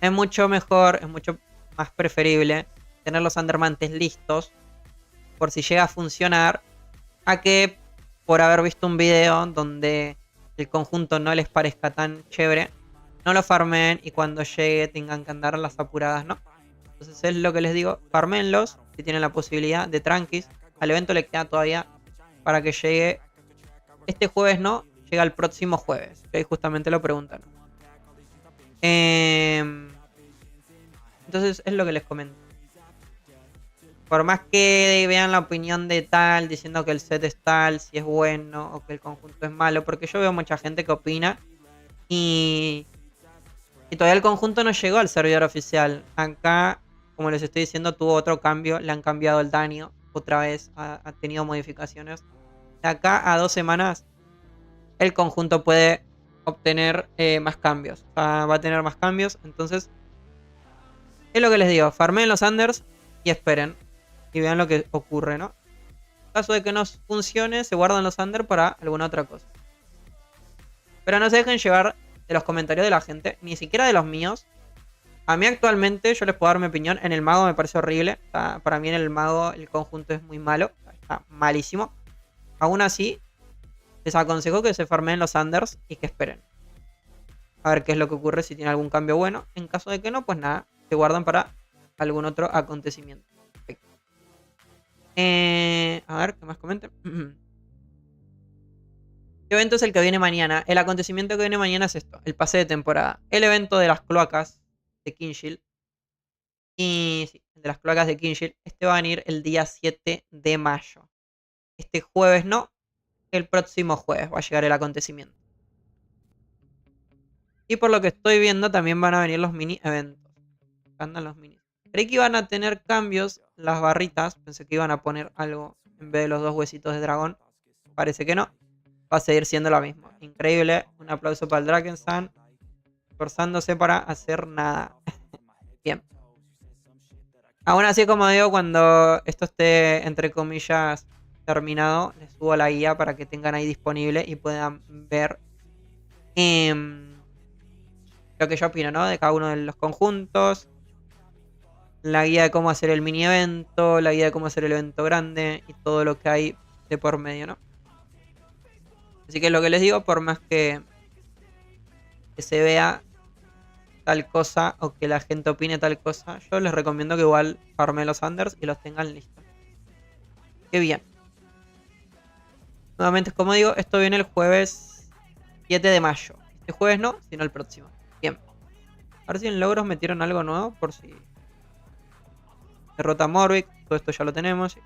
Es mucho mejor, es mucho más preferible tener los andarmantes listos por si llega a funcionar, a que por haber visto un video donde el conjunto no les parezca tan chévere, no lo farmen y cuando llegue tengan que andar las apuradas, ¿no? Entonces es lo que les digo, farmenlos si tienen la posibilidad de tranquis. Al evento le queda todavía para que llegue este jueves, ¿no? Llega el próximo jueves, que ahí justamente lo preguntan. Entonces es lo que les comento. por más que vean la opinión de tal, diciendo que el set es tal, si es bueno o que el conjunto es malo, porque yo veo mucha gente que opina y todavía el conjunto no llegó al servidor oficial. Acá, como les estoy diciendo, tuvo otro cambio, le han cambiado el daño, otra vez ha tenido modificaciones. De acá a 2 semanas, el conjunto puede obtener más cambios. O sea, va a tener más cambios, entonces es lo que les digo, farmeen los unders y esperen. Y vean lo que ocurre, ¿no? En caso de que no funcione, se guardan los under para alguna otra cosa. Pero no se dejen llevar de los comentarios de la gente, ni siquiera de los míos. A mí actualmente, yo les puedo dar mi opinión, en el mago me parece horrible. O sea, para mí en el mago el conjunto es muy malo. Está malísimo. Aún así, les aconsejo que se farmeen los unders y que esperen. A ver qué es lo que ocurre, si tiene algún cambio bueno. En caso de que no, pues nada, se guardan para algún otro acontecimiento. Perfecto. A ver, ¿qué más comenten? ¿Qué evento es el que viene mañana? El acontecimiento que viene mañana es esto, el pase de temporada. El evento de las cloacas de Kingshield. Y sí, el de las cloacas de Kingshield. Este va a venir el día 7 de mayo. Este jueves no, el próximo jueves va a llegar el acontecimiento. Y por lo que estoy viendo también van a venir los mini eventos. Andan los minis. Creí que iban a tener cambios las barritas. Pensé que iban a poner algo en vez de los 2 huesitos de dragón. Parece que no. Va a seguir siendo lo mismo. Increíble. Un aplauso para el Drakensand. Esforzándose para hacer nada. Bien. Aún así, como digo, cuando esto esté, entre comillas, terminado, les subo la guía para que tengan ahí disponible y puedan ver lo que yo opino, ¿no? De cada uno de los conjuntos. La guía de cómo hacer el mini evento. La guía de cómo hacer el evento grande. Y todo lo que hay de por medio, ¿no? Así que lo que les digo, por más que se vea tal cosa o que la gente opine tal cosa, yo les recomiendo que igual farmen los unders y los tengan listos. Qué bien. Nuevamente, como digo, esto viene el jueves 7 de mayo. Este jueves no, sino el próximo. Bien. A ver si en logros metieron algo nuevo por si... Derrota a Morvick. Todo esto ya lo tenemos.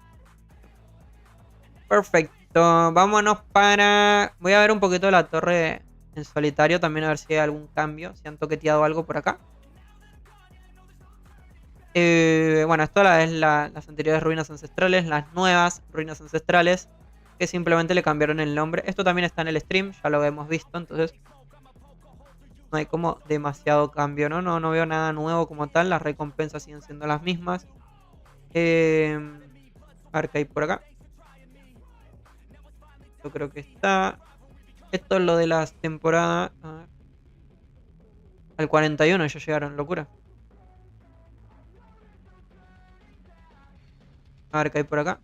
Perfecto. Vámonos para... Voy a ver un poquito la torre en solitario. También a ver si hay algún cambio. Si han toqueteado algo por acá. Bueno, esto es las anteriores ruinas ancestrales. Las nuevas ruinas ancestrales. Que simplemente le cambiaron el nombre. Esto también está en el stream. Ya lo hemos visto. Entonces... No hay como demasiado cambio, ¿no? No veo nada nuevo como tal. Las recompensas siguen siendo las mismas. A ver qué hay por acá. Yo creo que está. Esto es lo de las temporadas. A ver. Al 41 ya llegaron, locura. A ver qué hay por acá.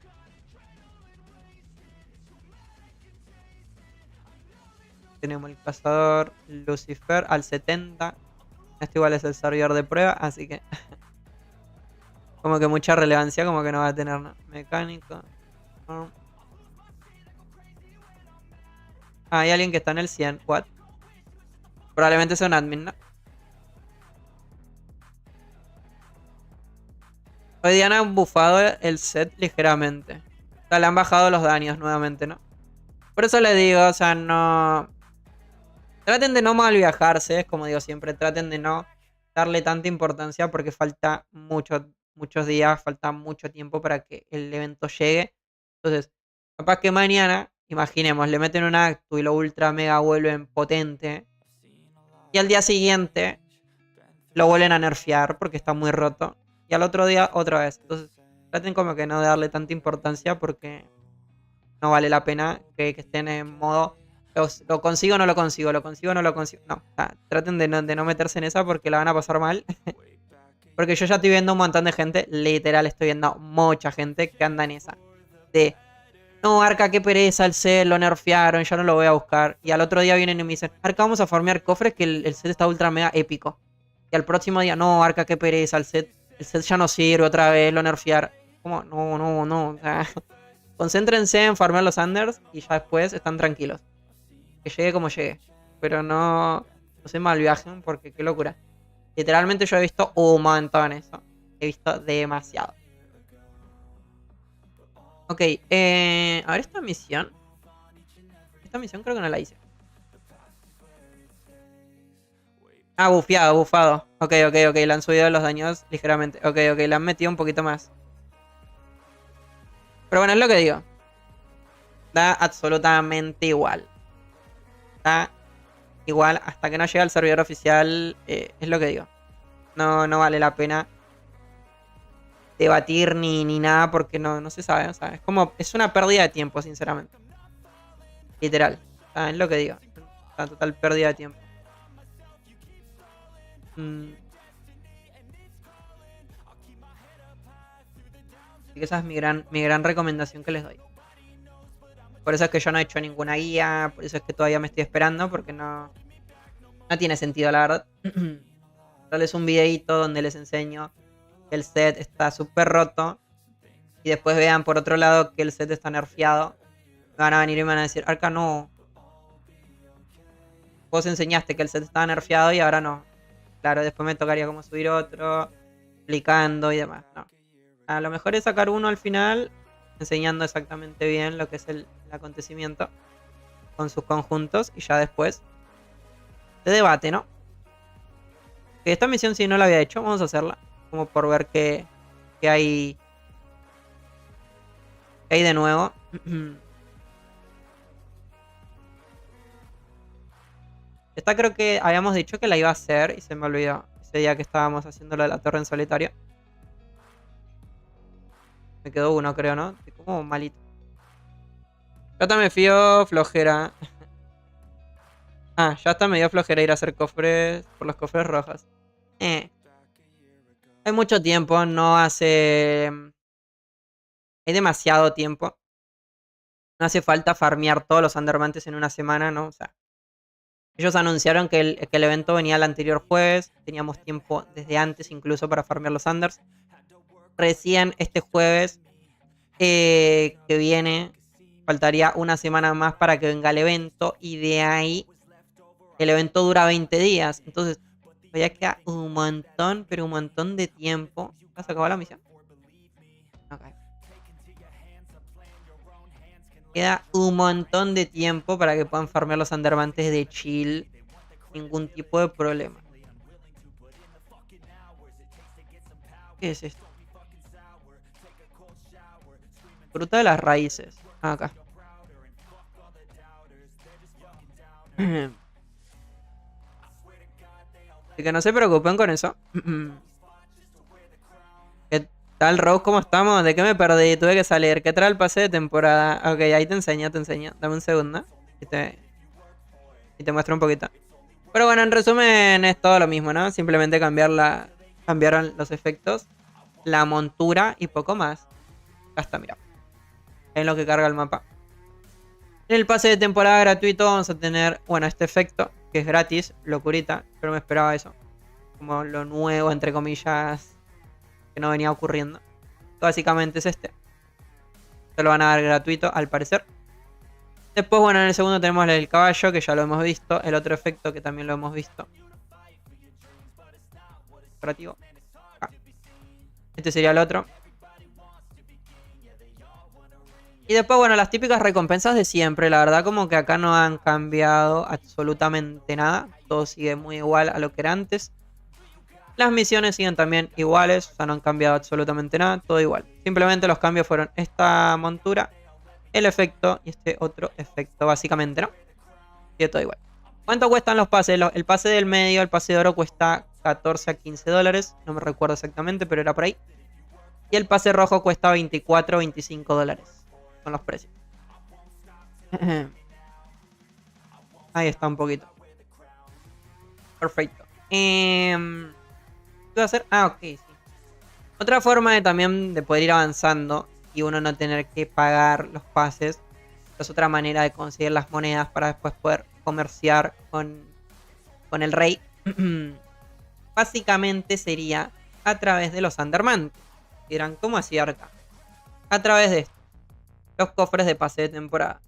Tenemos el cazador Lucifer al 70. Este igual es el servidor de prueba, así que... como que mucha relevancia, como que no va a tener nada. Mecánico. Hay alguien que está en el 100. What? Probablemente sea un admin, ¿no? Hoy día han bufado el set ligeramente. O sea, le han bajado los daños nuevamente, ¿no? Por eso les digo, o sea, no... Traten de no mal viajarse, como digo siempre. Traten de no darle tanta importancia porque falta muchos días, falta mucho tiempo para que el evento llegue. Entonces, capaz que mañana, imaginemos, le meten un acto y lo ultra mega vuelven potente. Y al día siguiente lo vuelven a nerfear porque está muy roto. Y al otro día otra vez. Entonces, traten como que no de darle tanta importancia porque no vale la pena que estén en modo... Lo consigo o no lo consigo, lo consigo o no lo consigo. No, traten de no meterse en esa porque la van a pasar mal. Porque yo ya estoy viendo un montón de gente, literal estoy viendo mucha gente que anda en esa. De, no, Arca, qué pereza, el set lo nerfearon, ya no lo voy a buscar. Y al otro día vienen y me dicen, Arca, vamos a farmear cofres que el set está ultra mega épico. Y al próximo día, no, Arca, qué pereza, el set ya no sirve otra vez, lo nerfearon. Como, no. O sea, concéntrense en farmear los unders y ya después están tranquilos. Que llegue como llegue. Pero no se mal viajen porque qué locura. Literalmente yo he visto un montón eso. He visto demasiado. Ok, a ver esta misión. Esta misión creo que no la hice. Ah, bufeado, bufado. Ok, le han subido los daños ligeramente. Ok, le han metido un poquito más. Pero bueno, es lo que digo. Da absolutamente igual. Da igual hasta que no llega al servidor oficial. Es lo que digo. No vale la pena debatir ni nada porque no se sabe. O sea, es una pérdida de tiempo, sinceramente. Literal. O sea, es lo que digo. Una total pérdida de tiempo. Así que esa es mi gran recomendación que les doy. Por eso es que yo no he hecho ninguna guía. Por eso es que todavía me estoy esperando. Porque no tiene sentido, la verdad. Darles un videito donde les enseño que el set está súper roto. Y después vean por otro lado que el set está nerfeado. Me van a venir y me van a decir, Arca, no. Vos enseñaste que el set estaba nerfeado y ahora no. Claro, después me tocaría como subir otro, explicando y demás. No. A lo mejor es sacar uno al final, enseñando exactamente bien lo que es el acontecimiento con sus conjuntos y ya después de debate, ¿no? Que esta misión si no la había hecho, vamos a hacerla. Como por ver qué hay. ¿Qué hay de nuevo? Esta creo que habíamos dicho que la iba a hacer y se me olvidó. Ese día que estábamos haciendo lo de la torre en solitario. Me quedó uno, creo, ¿no? Estoy como malito. Ya hasta me fío flojera. Ya hasta me dio flojera ir a hacer cofres por los cofres rojos. Hay mucho tiempo, no hace... Hay demasiado tiempo. No hace falta farmear todos los Undermantes en una semana, ¿no? O sea, ellos anunciaron que el evento venía el anterior jueves. Teníamos tiempo desde antes incluso para farmear los Unders. Recién este jueves que viene faltaría una semana más para que venga el evento. Y de ahí el evento dura 20 días. Entonces todavía queda un montón, pero un montón de tiempo. ¿Ya se acabó la misión? Ok. Queda un montón de tiempo para que puedan farmear los Undermantes de chill. Ningún tipo de problema. ¿Qué es esto? Fruta de las raíces. Acá. Así que no se preocupen con eso. ¿Qué tal, Rose? ¿Cómo estamos? ¿De qué me perdí? Tuve que salir. ¿Qué tal el pase de temporada? Ok, ahí te enseño. Dame un segundo. Y te muestro un poquito. Pero bueno, en resumen es todo lo mismo, ¿no? Simplemente cambiaron los efectos, la montura y poco más. Acá está, mira. Es lo que carga el mapa. En el pase de temporada gratuito vamos a tener, bueno, este efecto, que es gratis, locurita. Pero me esperaba eso. Como lo nuevo, entre comillas, que no venía ocurriendo. Básicamente es este. Se lo van a dar gratuito, al parecer. Después, bueno, en el segundo tenemos el caballo, que ya lo hemos visto. El otro efecto, que también lo hemos visto. Operativo. Este sería el otro. Y después, bueno, las típicas recompensas de siempre. La verdad, como que acá no han cambiado absolutamente nada. Todo sigue muy igual a lo que era antes. Las misiones siguen también iguales. O sea, no han cambiado absolutamente nada. Todo igual. Simplemente los cambios fueron esta montura, el efecto y este otro efecto, básicamente, ¿no? Y todo igual. ¿Cuánto cuestan los pases? El pase del medio, el pase de oro cuesta 14 a 15 dólares. No me recuerdo exactamente, pero era por ahí. Y el pase rojo cuesta 24 o 25 dólares. Son los precios. Ahí está un poquito. Perfecto. ¿Qué voy a hacer? Ok, sí. Otra forma de también de poder ir avanzando y uno no tener que pagar los pases. Es otra manera de conseguir las monedas para después poder comerciar con el rey. Básicamente sería a través de los Undermantes. Dirán, ¿cómo así, Arca? A través de esto. Los cofres de pase de temporada.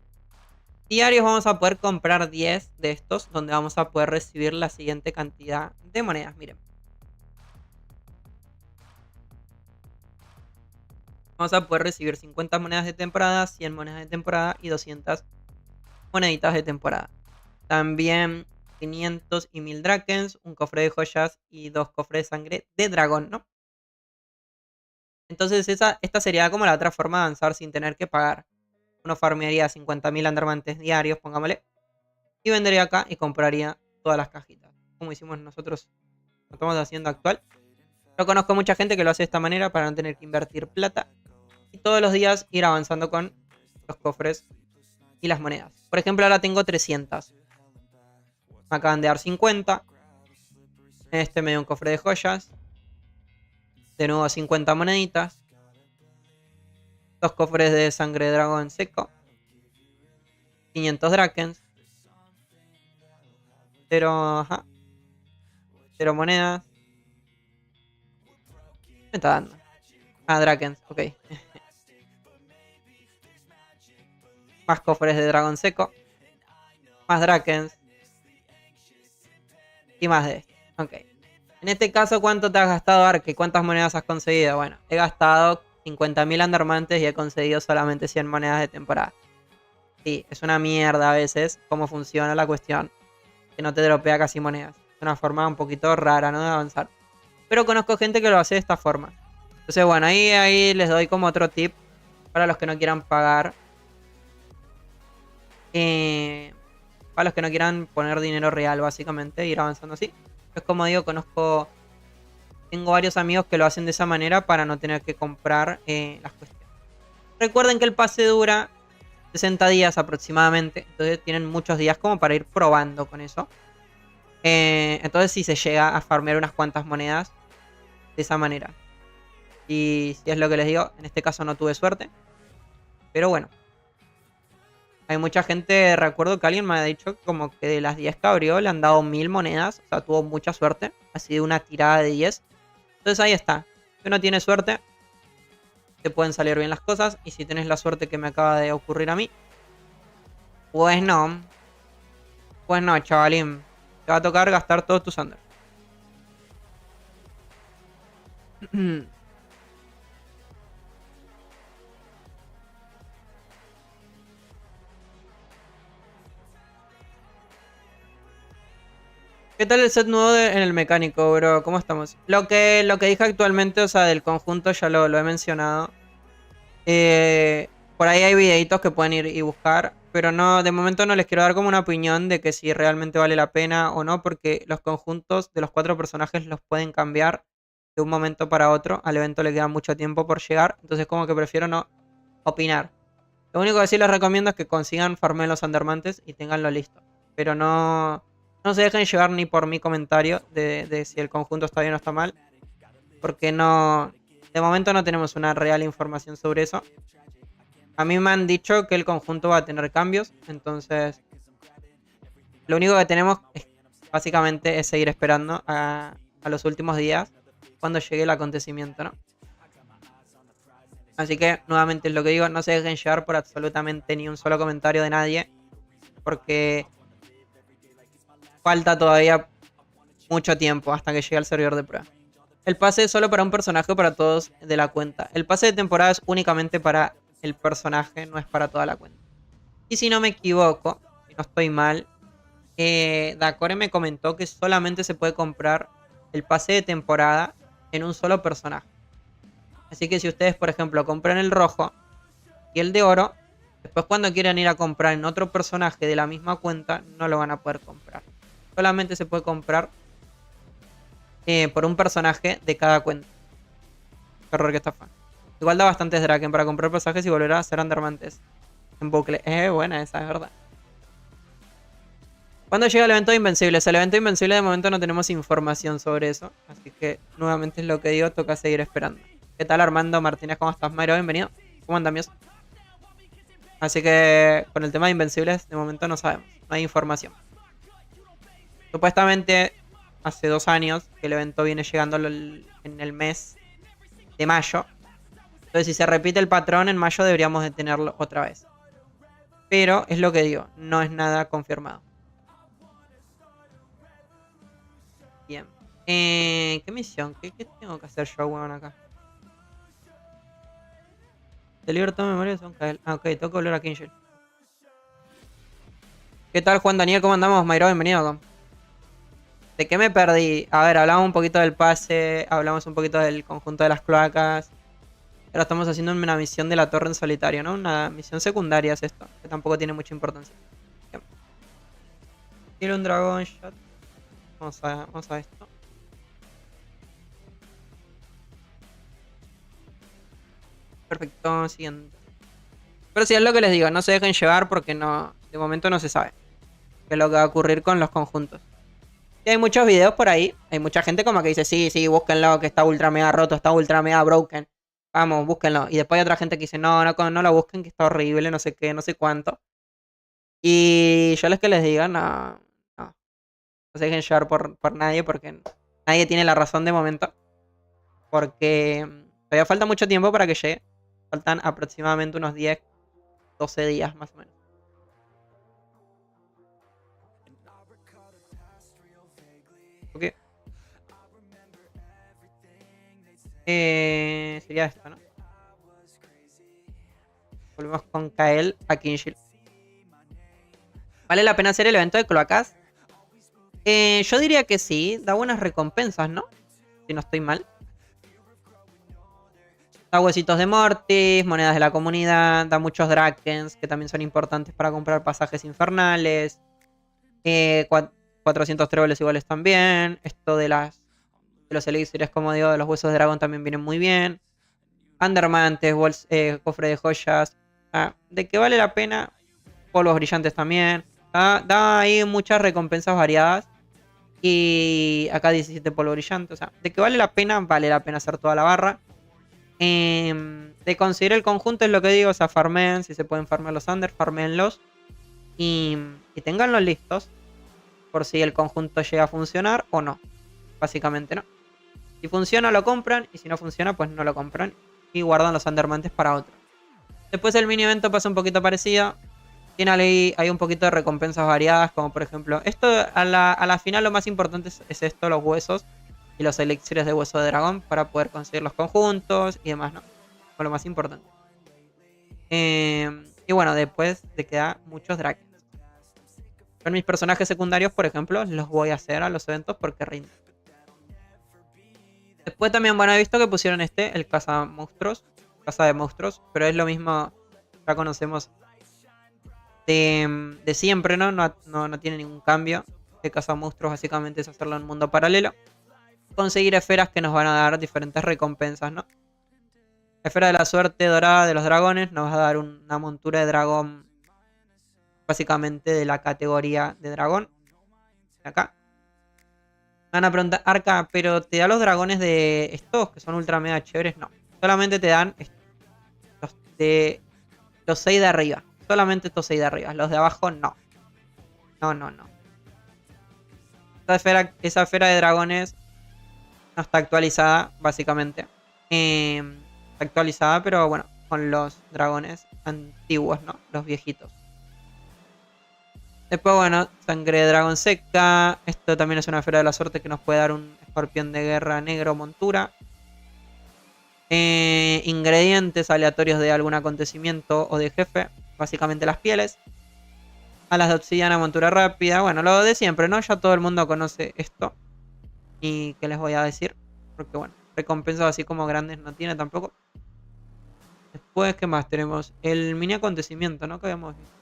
Diarios vamos a poder comprar 10 de estos, donde vamos a poder recibir la siguiente cantidad de monedas. Miren. vamos a poder recibir 50 monedas de temporada, 100 monedas de temporada y 200 moneditas de temporada. También 500 y 1000 drakens, un cofre de joyas y 2 cofres de sangre de dragón, ¿no? Entonces esta sería como la otra forma de avanzar sin tener que pagar. Uno farmearía 50.000 andarmantes diarios, pongámosle, y vendría acá y compraría todas las cajitas, como hicimos nosotros, lo estamos haciendo actual. Yo conozco mucha gente que lo hace de esta manera para no tener que invertir plata y todos los días ir avanzando con los cofres y las monedas. Por ejemplo, ahora tengo 300. Me acaban de dar 50. Este me dio un cofre de joyas. De nuevo 50 moneditas. 2 cofres de sangre de dragón seco. 500 drakens. 0, ajá. 0 monedas. Me está dando. Ah, drakens, ok. Más cofres de dragón seco. Más drakens. Y más de esto. Ok. En este caso, ¿cuánto te has gastado, Arke? ¿Cuántas monedas has conseguido? Bueno, he gastado 50.000 andarmantes y he conseguido solamente 100 monedas de temporada. Sí, es una mierda a veces cómo funciona la cuestión. Que no te dropea casi monedas. Es una forma un poquito rara, ¿no? De avanzar. Pero conozco gente que lo hace de esta forma. Entonces, bueno, ahí les doy como otro tip para los que no quieran pagar. Para los que no quieran poner dinero real, básicamente, ir avanzando así. Es como digo, tengo varios amigos que lo hacen de esa manera para no tener que comprar las cuestiones. Recuerden que el pase dura 60 días aproximadamente. Entonces tienen muchos días como para ir probando con eso. Entonces si se llega a farmear unas cuantas monedas de esa manera. Y si es lo que les digo, en este caso no tuve suerte. Pero bueno. Hay mucha gente, recuerdo que alguien me ha dicho como que de las 10 que abrió le han dado 1000 monedas. O sea, tuvo mucha suerte. Ha sido una tirada de 10. Entonces ahí está. Si uno tiene suerte, te pueden salir bien las cosas. Y si tienes la suerte que me acaba de ocurrir a mí, pues no. Pues no, chavalín. Te va a tocar gastar todos tus under. ¿Qué tal el set nuevo en el mecánico, bro? ¿Cómo estamos? Lo que dije actualmente, o sea, del conjunto ya lo he mencionado. Por ahí hay videitos que pueden ir y buscar. Pero no, de momento no les quiero dar como una opinión de que si realmente vale la pena o no. Porque los conjuntos de los 4 personajes los pueden cambiar de un momento para otro. Al evento le queda mucho tiempo por llegar. Entonces como que prefiero no opinar. Lo único que sí les recomiendo es que consigan farmear los Undermantes y tenganlo listo. Pero no se dejen llevar ni por mi comentario de si el conjunto está bien o está mal. Porque no... De momento no tenemos una real información sobre eso. A mí me han dicho que el conjunto va a tener cambios. Entonces, lo único que tenemos es, básicamente es seguir esperando a los últimos días cuando llegue el acontecimiento, ¿no? Así que, nuevamente es lo que digo, no se dejen llevar por absolutamente ni un solo comentario de nadie. Porque falta todavía mucho tiempo hasta que llegue al servidor de prueba. El pase es solo para un personaje o para todos de la cuenta. El pase de temporada es únicamente para el personaje, no es para toda la cuenta. Y si no me equivoco, si no estoy mal, Dacore me comentó que solamente se puede comprar el pase de temporada en un solo personaje. Así que si ustedes, por ejemplo, compran el rojo y el de oro, después cuando quieran ir a comprar en otro personaje de la misma cuenta, no lo van a poder comprar. Solamente se puede comprar por un personaje de cada cuenta. Qué horror que está fan. Igual da bastantes Draken para comprar personajes y volver a hacer Undermantes en bucle. Buena esa, es verdad. ¿Cuándo llega el evento de Invencibles? El evento de Invencibles de momento no tenemos información sobre eso. Así que nuevamente es lo que digo, toca seguir esperando. ¿Qué tal Armando Martínez? ¿Cómo estás, Mayro? Bienvenido. ¿Cómo andan, míos? Así que con el tema de Invencibles de momento no sabemos. No hay información. Supuestamente hace 2 años que el evento viene llegando en el mes de mayo. Entonces si se repite el patrón en mayo deberíamos de tenerlo otra vez. Pero es lo que digo, no es nada confirmado. Bien. ¿Qué misión? ¿Qué tengo que hacer yo, weón, acá? Te liberto memoria son Kael. Ah, ok, tengo que volver a Kinshel. ¿Qué tal, Juan Daniel? ¿Cómo andamos? Mayro, bienvenido. ¿De qué me perdí? A ver, hablamos un poquito del pase, hablamos un poquito del conjunto de las cloacas. Ahora estamos haciendo una misión de la torre en solitario, ¿no? Una misión secundaria es esto, que tampoco tiene mucha importancia. Bien. Quiero un Dragon Shot. Vamos a esto. Perfecto, siguiente. Pero sí, es lo que les digo, no se dejen llevar porque no, de momento no se sabe qué es lo que va a ocurrir con los conjuntos. Y hay muchos videos por ahí, hay mucha gente como que dice, sí, sí, búsquenlo, que está ultra mega roto, está ultra mega broken. Vamos, búsquenlo. Y después hay otra gente que dice, no, no, no lo busquen, que está horrible, no sé qué, no sé cuánto. Y yo les que les diga, no, no se dejen llevar por nadie porque nadie tiene la razón de momento. Porque todavía falta mucho tiempo para que llegue. Faltan aproximadamente unos 10, 12 días más o menos. Ok. Sería esto, ¿no? Volvemos con Kael a Kinshil. ¿Vale la pena hacer el evento de cloacas? Yo diría que sí, da buenas recompensas, ¿no? Si no estoy mal. Da huesitos de Mortis, monedas de la comunidad, da muchos Drakens, que también son importantes para comprar pasajes infernales. 400 tréboles iguales también. Esto de los elixires, como digo, de los huesos de dragón también vienen muy bien. Undermantes, cofre de joyas. De que vale la pena. Polvos brillantes también. Da ahí muchas recompensas variadas. Y acá 17 polvo brillante. O sea, de que vale la pena hacer toda la barra. De conseguir el conjunto es lo que digo. O sea, farmeen. Si se pueden farmear los under, farmeenlos. Y tenganlos listos. Por si el conjunto llega a funcionar o no. Básicamente, ¿no? Si funciona lo compran. Y si no funciona pues no lo compran. Y guardan los undermantes para otro. Después el mini evento pasa un poquito parecido. Tiene ahí hay un poquito de recompensas variadas, como por ejemplo, esto a la final lo más importante es esto, los huesos y los elixires de hueso de dragón para poder conseguir los conjuntos y demás, ¿no? Fue lo más importante. Y bueno, después de que da muchos Drakens. Con mis personajes secundarios, por ejemplo, los voy a hacer a los eventos porque rinden. Después también, bueno, he visto que pusieron el Casa de Monstruos, pero es lo mismo, ya conocemos de siempre, ¿no? No tiene ningún cambio. De Casa Monstruos básicamente es hacerlo en un mundo paralelo. Conseguir esferas que nos van a dar diferentes recompensas, ¿no? Esfera de la suerte dorada de los dragones nos va a dar una montura de dragón básicamente de la categoría de dragón. Acá. Me van a preguntar, Arca, ¿pero te da los dragones de estos que son ultra mega chéveres? No. Solamente te dan los 6 de arriba. Solamente estos 6 de arriba. Los de abajo no. No. Esa esfera de dragones no está actualizada, básicamente. Está actualizada, pero bueno, con los dragones antiguos, ¿no? Los viejitos. Después, bueno, sangre de dragón seca. Esto también es una esfera de la suerte que nos puede dar un escorpión de guerra negro montura. Ingredientes aleatorios de algún acontecimiento o de jefe. Básicamente las pieles. Alas de obsidiana, montura rápida. Bueno, lo de siempre, ¿no? Ya todo el mundo conoce esto. Y qué les voy a decir. Porque bueno, recompensas así como grandes no tiene tampoco. Después, ¿qué más tenemos? El mini acontecimiento, ¿no? Que habíamos visto.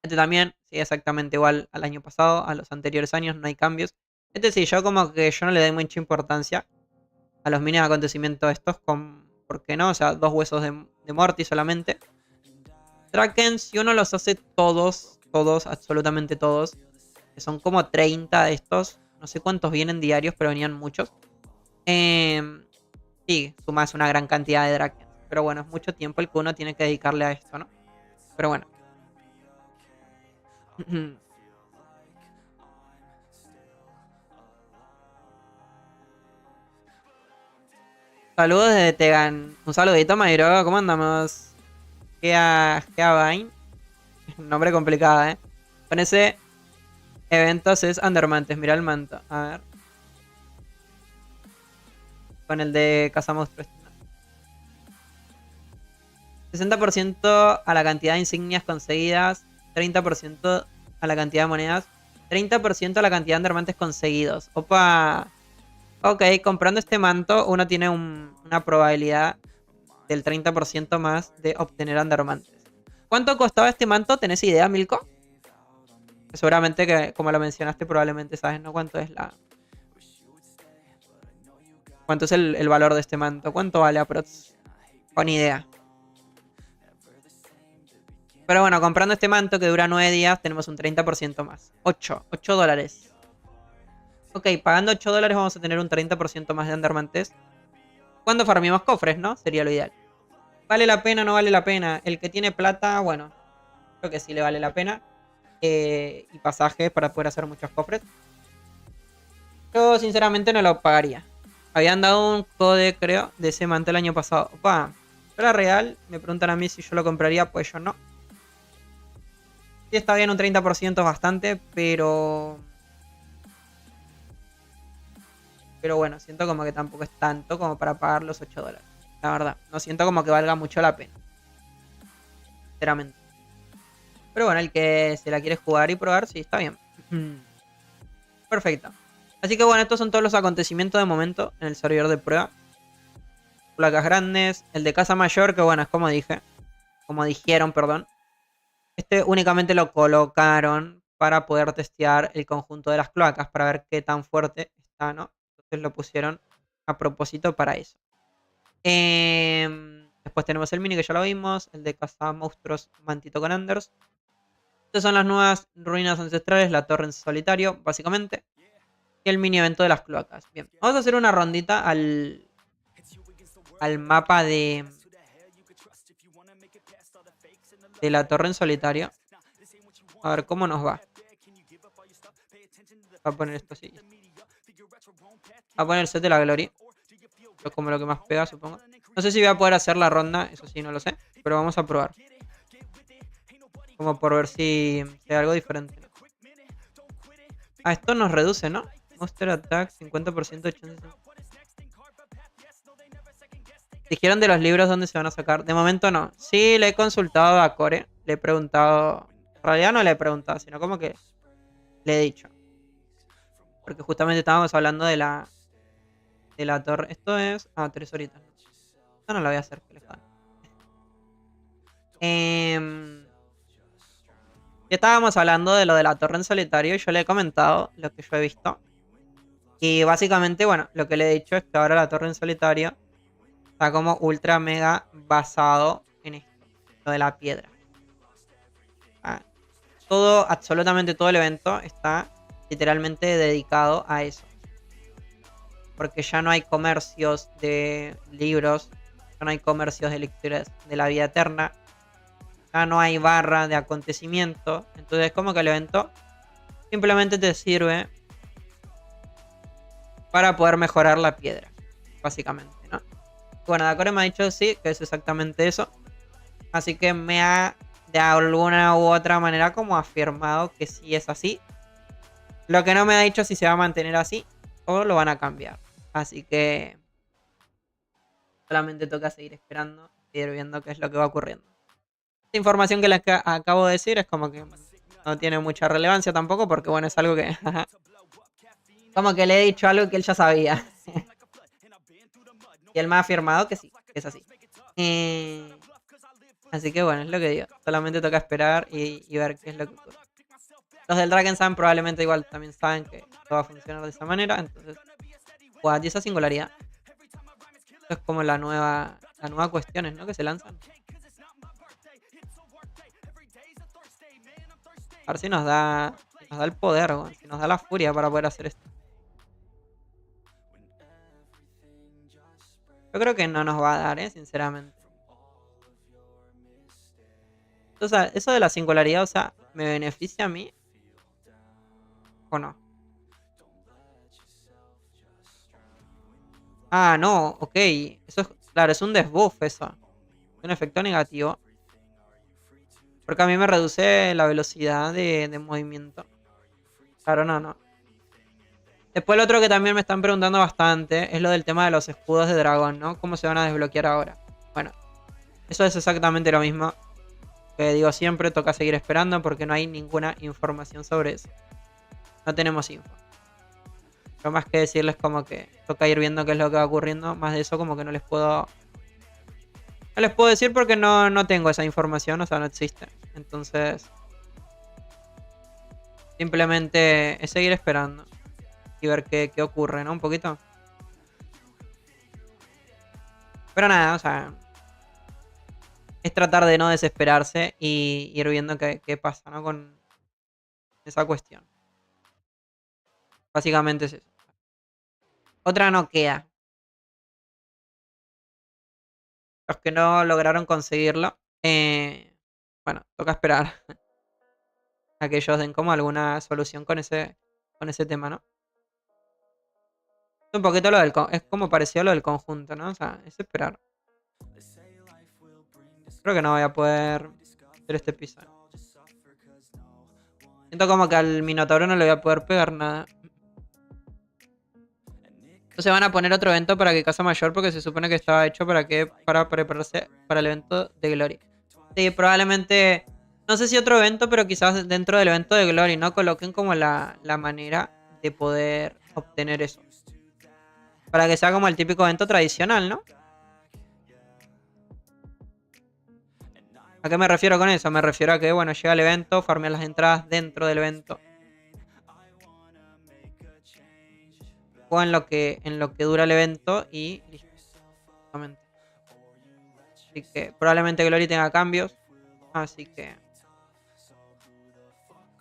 Este también sigue exactamente igual al año pasado, a los anteriores años, no hay cambios. Este sí, yo como que yo no le doy mucha importancia a los mini acontecimientos estos, ¿por qué no? O sea, 2 huesos de Morty solamente. Drakens, si uno los hace todos, absolutamente todos, que son como 30 de estos, no sé cuántos vienen diarios, pero venían muchos. Sí, sumas una gran cantidad de Drakens. Pero bueno, es mucho tiempo el que uno tiene que dedicarle a esto, ¿no? Pero bueno. Saludos desde Tegan. Un saludito, Mayro. ¿Cómo andamos? Gea Vine. Un nombre complicado, ¿eh? Con ese eventos es Undermantes. Mira el manto. A ver. Con el de Casa Monstruos. 60% a la cantidad de insignias conseguidas, 30% a la cantidad de monedas, 30% a la cantidad de endermantes conseguidos. Opa. Ok, comprando este manto uno tiene una probabilidad del 30% más de obtener endermantes. ¿Cuánto costaba este manto? ¿Tenés idea, Milko? Seguramente que, como lo mencionaste, probablemente sabes, ¿no? ¿Cuánto es ¿Cuánto es el valor de este manto? ¿Cuánto vale aprox? Con idea. Pero bueno, comprando este manto que dura 9 días, tenemos un 30% más. 8 dólares. Ok, pagando 8 dólares vamos a tener un 30% más de endermantes. Cuando farmemos cofres, ¿no? Sería lo ideal. ¿Vale la pena o no vale la pena? El que tiene plata, bueno, creo que sí le vale la pena. Y pasajes para poder hacer muchos cofres. Yo sinceramente no lo pagaría. Habían dado un code, creo, de ese manto el año pasado. Opa, yo la real, me preguntan a mí si yo lo compraría, pues yo no. Sí está bien, un 30% es bastante, pero... Pero bueno, siento como que tampoco es tanto como para pagar los 8 dólares. La verdad, no siento como que valga mucho la pena. Sinceramente. Pero bueno, el que se la quiere jugar y probar, sí, está bien. Perfecto. Así que bueno, estos son todos los acontecimientos de momento en el servidor de prueba. Placas grandes. El de casa mayor, que bueno, es como dije. Como dijeron, perdón. Este únicamente lo colocaron para poder testear el conjunto de las cloacas. Para ver qué tan fuerte está, ¿no? Entonces lo pusieron a propósito para eso. Después tenemos el mini que ya lo vimos. El de casa monstruos mantito con Anders. Estas son las nuevas ruinas ancestrales. La torre en solitario, básicamente. Y el mini evento de las cloacas. Bien, vamos a hacer una rondita al mapa de la torre en solitario. A ver cómo nos va. Voy a poner esto así. Voy a poner el set de la gloria. Es como lo que más pega, supongo. No sé si voy a poder hacer la ronda, eso sí, no lo sé. Pero vamos a probar. Como por ver si hay algo diferente. Ah, esto nos reduce, ¿no? Monster Attack, 50% de chance. Dijeron de los libros dónde se van a sacar. De momento no. Sí, le he consultado a Core. Le he preguntado. En realidad no le he preguntado, sino como que le he dicho. Porque justamente estábamos hablando de la torre. Esto es. Ah, 3 horitas. Esto no lo voy a hacer, que le jodan. Ya estábamos hablando de lo de la torre en solitario. Y yo le he comentado lo que yo he visto. Y básicamente, bueno, lo que le he dicho es que ahora la torre en solitario está como ultra mega basado en esto, lo de la piedra. Todo, absolutamente todo el evento está literalmente dedicado a eso. Porque ya no hay comercios de libros, ya no hay comercios de lecturas de la vida eterna, ya no hay barra de acontecimiento. Entonces como que el evento simplemente te sirve para poder mejorar la piedra, básicamente, ¿no? Bueno, Dakore me ha dicho sí, que es exactamente eso. Así que me ha, de alguna u otra manera, como afirmado que sí es así. Lo que no me ha dicho es si se va a mantener así o lo van a cambiar. Así que solamente toca seguir esperando y ir viendo qué es lo que va ocurriendo. Esta información que les acabo de decir es como que no tiene mucha relevancia tampoco, porque bueno, es algo que... como que le he dicho algo que él ya sabía. Y él me ha afirmado que sí, que es así. Así que bueno, es lo que digo. Solamente toca esperar y ver qué es lo que ocurre. Los del Dragon Sun probablemente igual también saben que todo va a funcionar de esa manera. Entonces, wow, y esa singularidad. Esto es como la nueva cuestiones, ¿no? Que se lanzan. A ver si nos da el poder, ¿no? Si nos da la furia para poder hacer esto. Yo creo que no nos va a dar, sinceramente. O sea, eso de la singularidad, o sea, ¿me beneficia a mí? ¿O no? Ah, no, ok. Eso es, claro, es un debuff eso. Un efecto negativo. Porque a mí me reduce la velocidad de movimiento. Claro, no. Después lo otro que también me están preguntando bastante es lo del tema de los escudos de dragón, ¿no? ¿Cómo se van a desbloquear ahora? Bueno, Eso es exactamente lo mismo que digo siempre, toca seguir esperando porque no hay ninguna información sobre eso. No tenemos info. Yo más que decirles como que toca ir viendo qué es lo que va ocurriendo, más de eso como que no les puedo... No les puedo decir porque no tengo esa información, o sea, no existe. Entonces... Simplemente es seguir esperando y ver qué ocurre, ¿no? Un poquito. Pero nada, o sea... Es tratar de no desesperarse y ir viendo qué pasa, ¿no? Con esa cuestión. Básicamente es eso. Otra no queda. Los que no lograron conseguirlo. Bueno, toca esperar a que ellos den como alguna solución con ese tema, ¿no? Es un poquito lo del... Es como parecido a lo del conjunto, ¿no? O sea, es esperar. Creo que no voy a poder hacer este episodio. Siento como que al Minotauro no le voy a poder pegar nada. Entonces van a poner otro evento para que Casa Mayor, porque se supone que estaba hecho para prepararse para el evento de Glory. Sí, probablemente, no sé si otro evento, pero quizás dentro del evento de Glory, ¿no? Coloquen como la manera de poder obtener eso. Para que sea como el típico evento tradicional, ¿no? ¿A qué me refiero con eso? Me refiero a que, bueno, llega el evento, farmea las entradas dentro del evento. O en lo que dura el evento y listo. Así que probablemente Glory tenga cambios. Así que...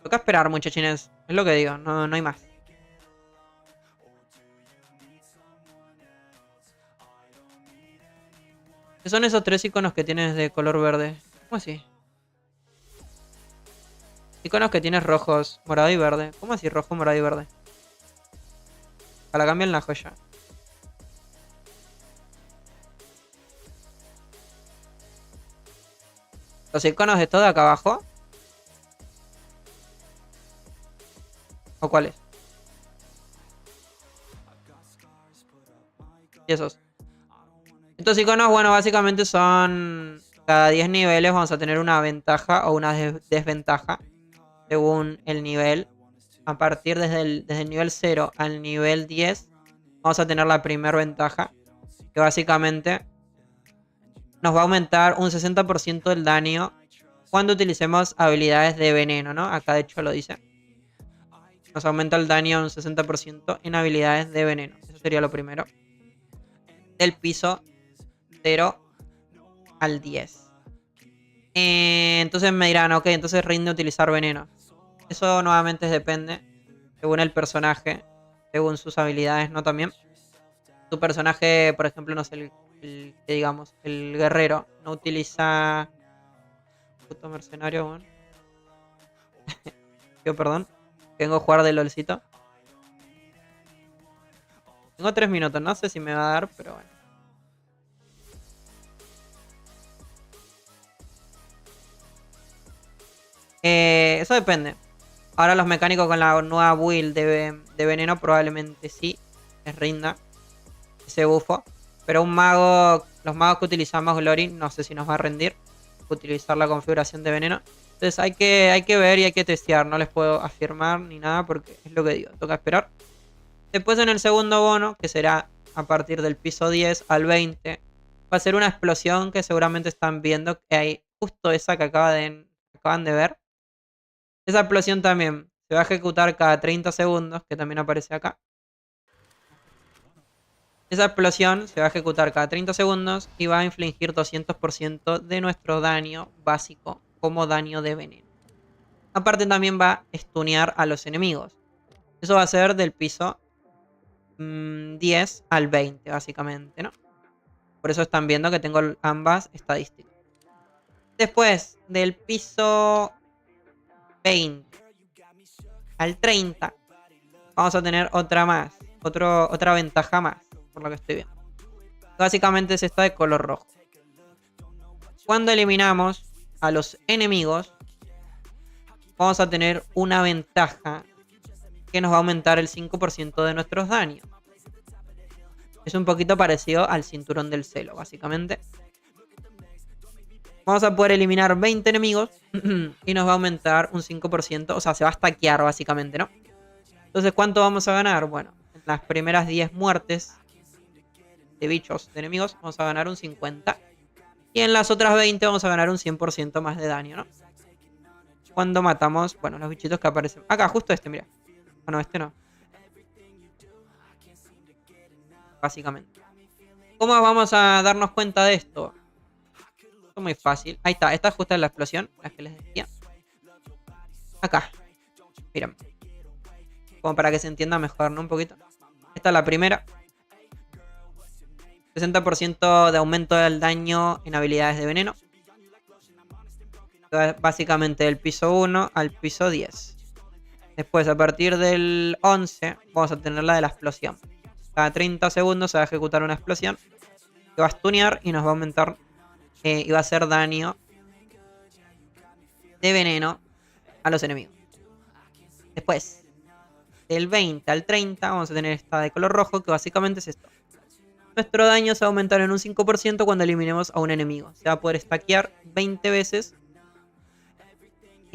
Toca esperar, muchachines. Es lo que digo, no hay más. ¿Qué son esos tres iconos que tienes de color verde? ¿Cómo así? Iconos que tienes rojos, morado y verde. ¿Cómo así rojo, morado y verde? Para cambiar la joya. Los iconos de todo acá abajo. ¿O cuáles? Y esos. Estos iconos, bueno, básicamente son... Cada 10 niveles vamos a tener una ventaja o una desventaja. Según el nivel. A partir desde el nivel 0 al nivel 10. Vamos a tener la primera ventaja. Que básicamente nos va a aumentar un 60% del daño cuando utilicemos habilidades de veneno, ¿no? Acá de hecho lo dice. Nos aumenta el daño un 60% en habilidades de veneno. Eso sería lo primero. Del piso 0 al 10. Entonces me dirán, ok, entonces rinde utilizar veneno. Eso nuevamente depende. Según el personaje. Según sus habilidades, ¿no? También. Tu personaje, por ejemplo, no sé, digamos, el guerrero no utiliza... Puto mercenario, bueno. Yo, perdón. Vengo a jugar de LOLcito. Tengo 3 minutos, no sé si me va a dar, pero bueno. Eso depende. Ahora los mecánicos con la nueva build de veneno probablemente sí les rinda ese bufo. Pero un mago, los magos que utilizamos Glory, no sé si nos va a rendir utilizar la configuración de veneno. Entonces hay que ver y hay que testear. No les puedo afirmar ni nada porque es lo que digo. Toca esperar. Después en el segundo bono, que será a partir del piso 10 al 20, va a ser una explosión que seguramente están viendo. Que hay justo esa que acaban de ver. Esa explosión también se va a ejecutar cada 30 segundos, que también aparece acá. Esa explosión se va a ejecutar cada 30 segundos y va a infligir 200% de nuestro daño básico como daño de veneno. Aparte también va a stunear a los enemigos. Eso va a ser del piso 10 al 20 básicamente, ¿no? Por eso están viendo que tengo ambas estadísticas. Después del piso 20 al 30 vamos a tener otra más. Otra ventaja más, por lo que estoy viendo. Básicamente es esta de color rojo. Cuando eliminamos a los enemigos, vamos a tener una ventaja que nos va a aumentar el 5% de nuestros daños. Es un poquito parecido al cinturón del celo, básicamente. Vamos a poder eliminar 20 enemigos y nos va a aumentar un 5%. O sea, se va a stackear básicamente, ¿no? Entonces, ¿cuánto vamos a ganar? Bueno, en las primeras 10 muertes de bichos, de enemigos, vamos a ganar un 50. Y en las otras 20 vamos a ganar un 100% más de daño, ¿no? Cuando matamos, bueno, los bichitos que aparecen. Acá, justo este, mira. Bueno, este no. Básicamente. ¿Cómo vamos a darnos cuenta de esto? Esto es muy fácil. Ahí está, esta es justo la explosión, la que les decía. Acá. Miren. Como para que se entienda mejor, ¿no? Un poquito. Esta es la primera. 60% de aumento del daño en habilidades de veneno. Básicamente del piso 1 al piso 10. Después, a partir del 11, vamos a tener la de la explosión. Cada 30 segundos se va a ejecutar una explosión que va a stunear y nos va a aumentar y va a hacer daño de veneno a los enemigos. Después, del 20 al 30, vamos a tener esta de color rojo, que básicamente es esto. Nuestro daño se va a aumentar en un 5% cuando eliminemos a un enemigo. Se va a poder stackear 20 veces.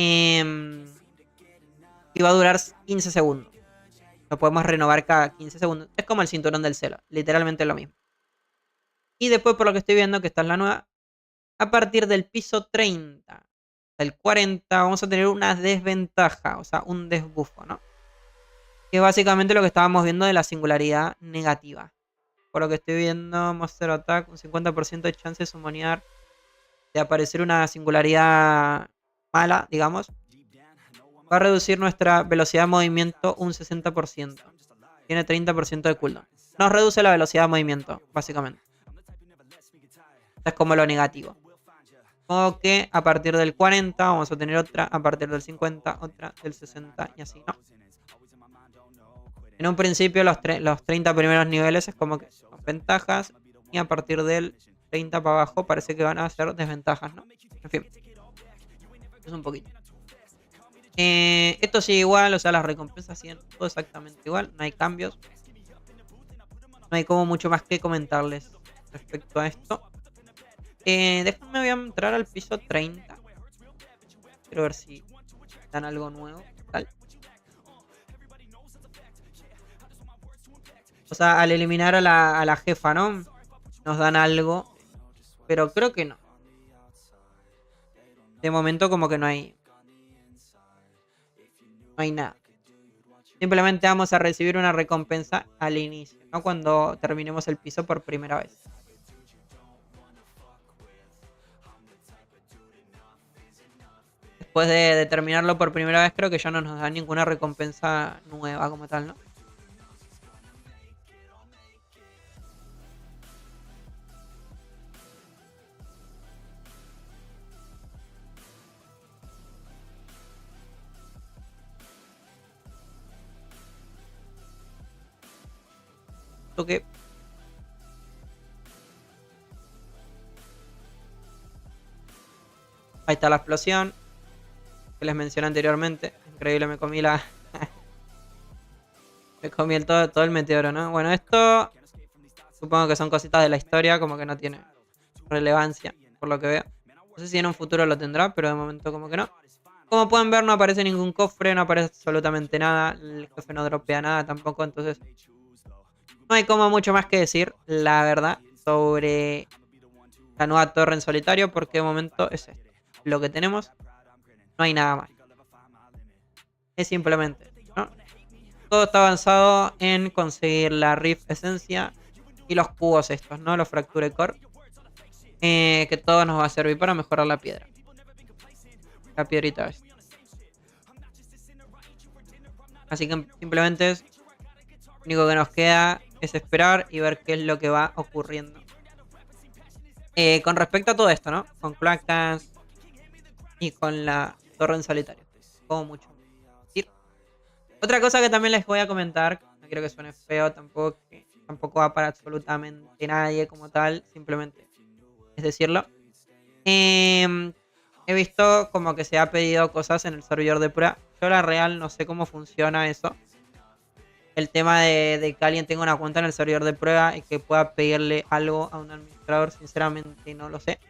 Y va a durar 15 segundos. Lo podemos renovar cada 15 segundos. Es como el cinturón del celo. Literalmente lo mismo. Y después, por lo que estoy viendo, que esta es la nueva, a partir del piso 30 al 40 vamos a tener una desventaja. O sea, un desbufo, ¿no? Que es básicamente lo que estábamos viendo de la singularidad negativa. Por lo que estoy viendo, Monster Attack, un 50% de chance de summonear, de aparecer una singularidad mala, digamos. Va a reducir nuestra velocidad de movimiento un 60%. Tiene 30% de cooldown. Nos reduce la velocidad de movimiento, básicamente. Esto es como lo negativo. Como que a partir del 40 vamos a tener otra, a partir del 50 otra, del 60 y así, ¿no? En un principio los 30 primeros niveles es como que son ventajas y a partir del 30 para abajo parece que van a ser desventajas, ¿no? En fin. Es un poquito. Esto sigue igual, o sea, las recompensas siguen todo exactamente igual, no hay cambios. No hay como mucho más que comentarles respecto a esto. Déjenme, voy a entrar al piso 30. Quiero ver si dan algo nuevo. Tal. O sea, al eliminar a la jefa, ¿no? Nos dan algo. Pero creo que no. De momento como que no hay. No hay nada. Simplemente vamos a recibir una recompensa al inicio, ¿no? Cuando terminemos el piso por primera vez. Después de terminarlo por primera vez, creo que ya no nos da ninguna recompensa nueva como tal, ¿no? Ok. Ahí está la explosión que les mencioné anteriormente. Increíble, me comí la... me comí todo el meteoro, ¿no? Bueno, esto supongo que son cositas de la historia, como que no tiene relevancia, por lo que veo. No sé si en un futuro lo tendrá, pero de momento como que no. Como pueden ver, no aparece ningún cofre, no aparece absolutamente nada. El jefe no dropea nada tampoco, entonces no hay como mucho más que decir, la verdad, sobre la nueva torre en solitario, porque de momento es esto. Lo que tenemos, no hay nada más. Es simplemente, ¿no? Todo está avanzado en conseguir la Rift Esencia y los cubos estos, ¿no? Los Fracture Core. Que todo nos va a servir para mejorar la piedra. La piedrita esta. Así que simplemente es... Lo único que nos queda es esperar y ver qué es lo que va ocurriendo. Con respecto a todo esto, ¿no? Con placas y con la torre en solitario. Como mucho. Otra cosa que también les voy a comentar, no quiero que suene feo, tampoco va para absolutamente nadie como tal, simplemente es decirlo. He visto como que se ha pedido cosas en el servidor de prueba. Yo la real no sé cómo funciona eso. El tema de que alguien tenga una cuenta en el servidor de prueba y que pueda pedirle algo a un administrador, sinceramente no lo sé.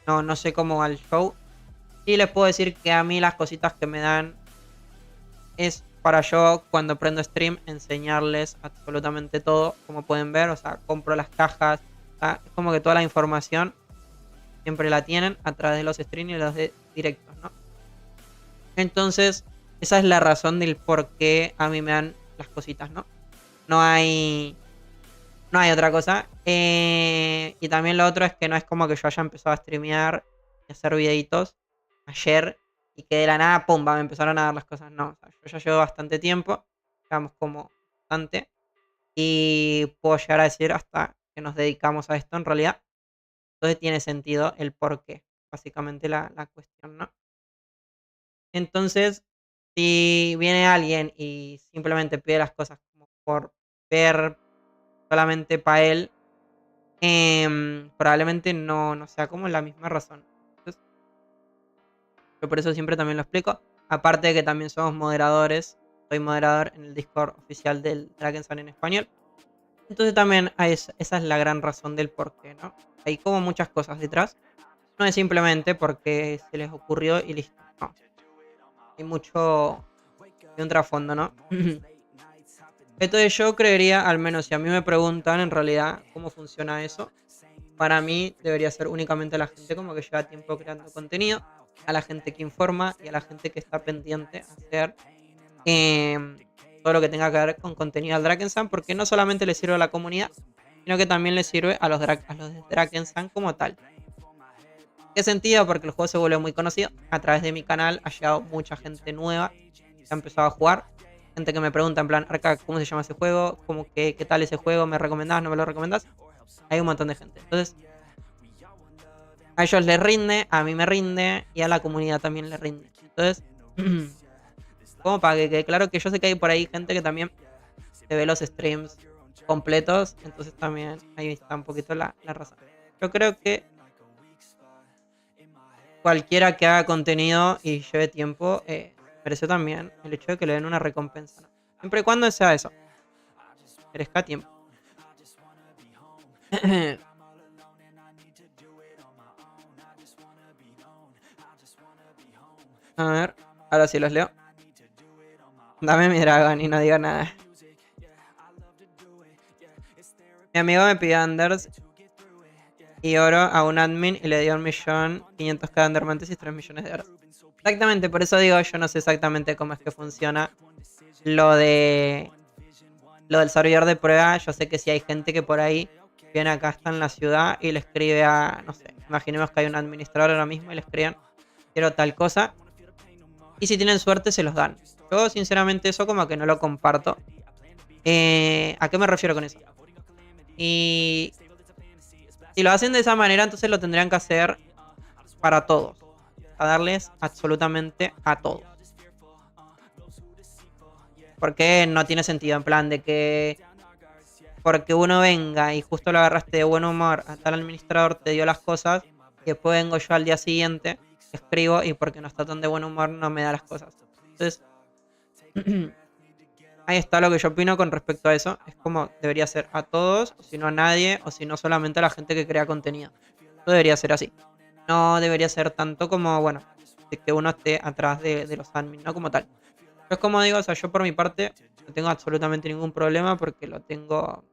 no sé cómo va el show. Y les puedo decir que a mí las cositas que me dan es para yo cuando prendo stream enseñarles absolutamente todo, como pueden ver. O sea, compro las cajas. O sea, es como que toda la información siempre la tienen a través de los streams y los directos, ¿no? Entonces, esa es la razón del por qué a mí me dan las cositas, ¿no? No hay otra cosa. Y también lo otro es que no es como que yo haya empezado a streamear y hacer videitos ayer y que de la nada, pum, me empezaron a dar las cosas. No, o sea, yo ya llevo bastante tiempo, digamos como bastante, y puedo llegar a decir hasta que nos dedicamos a esto en realidad. Entonces tiene sentido el por qué, básicamente la cuestión, ¿no? Entonces, si viene alguien y simplemente pide las cosas como por ver solamente para él, probablemente no sea como la misma razón. Entonces, yo por eso siempre también lo explico. Aparte de que también somos moderadores. Soy moderador en el Discord oficial del Drakensang en español. Entonces también esa es la gran razón del por qué, ¿no? Hay como muchas cosas detrás. No es simplemente porque se les ocurrió y listo. No. Hay mucho de un trasfondo, ¿no? Entonces yo creería, al menos si a mí me preguntan en realidad cómo funciona eso, para mí debería ser únicamente a la gente como que lleva tiempo creando contenido, a la gente que informa y a la gente que está pendiente a hacer todo lo que tenga que ver con contenido al Drakensang, porque no solamente le sirve a la comunidad, sino que también le sirve a los de Drakensang como tal. ¿Qué sentido? Porque el juego se vuelve muy conocido. A través de mi canal ha llegado mucha gente nueva que ha empezado a jugar. Gente que me pregunta en plan, Arca, ¿cómo se llama ese juego? ¿Qué tal ese juego? ¿Me recomendás? ¿No me lo recomendás? Hay un montón de gente. Entonces, a ellos les rinde, a mí me rinde y a la comunidad también le rinde. Entonces, como para que quede claro que yo sé que hay por ahí gente que también se ve los streams completos. Entonces también ahí está un poquito la razón. Yo creo que cualquiera que haga contenido y lleve tiempo, merece también el hecho de que le den una recompensa, ¿no? Siempre y cuando sea eso. Merezca tiempo. A ver, ahora sí los leo. Dame mi dragón y no diga nada. Mi amigo me pidió Anders y oro a un admin y le dio 1.500.000 Endermantes y 3 millones de oro. Exactamente, por eso digo, yo no sé exactamente cómo es que funciona lo del servidor de prueba. Yo sé que si hay gente que por ahí viene acá, está en la ciudad y le escribe a, no sé, imaginemos que hay un administrador ahora mismo y le escriben, quiero tal cosa. Y si tienen suerte se los dan. Yo sinceramente eso como que no lo comparto. ¿A qué me refiero con eso? Y si lo hacen de esa manera, entonces lo tendrían que hacer para todos. A darles absolutamente a todos. Porque no tiene sentido, en plan de que porque uno venga y justo lo agarraste de buen humor, a tal administrador te dio las cosas y después vengo yo al día siguiente, escribo y porque no está tan de buen humor no me da las cosas. Entonces, ahí está lo que yo opino con respecto a eso. Es como debería ser a todos, o si no a nadie, o si no solamente a la gente que crea contenido. Eso debería ser así. No debería ser tanto como, bueno, de que uno esté atrás de los admins, no como tal. Pero es como digo, o sea, yo por mi parte no tengo absolutamente ningún problema porque lo tengo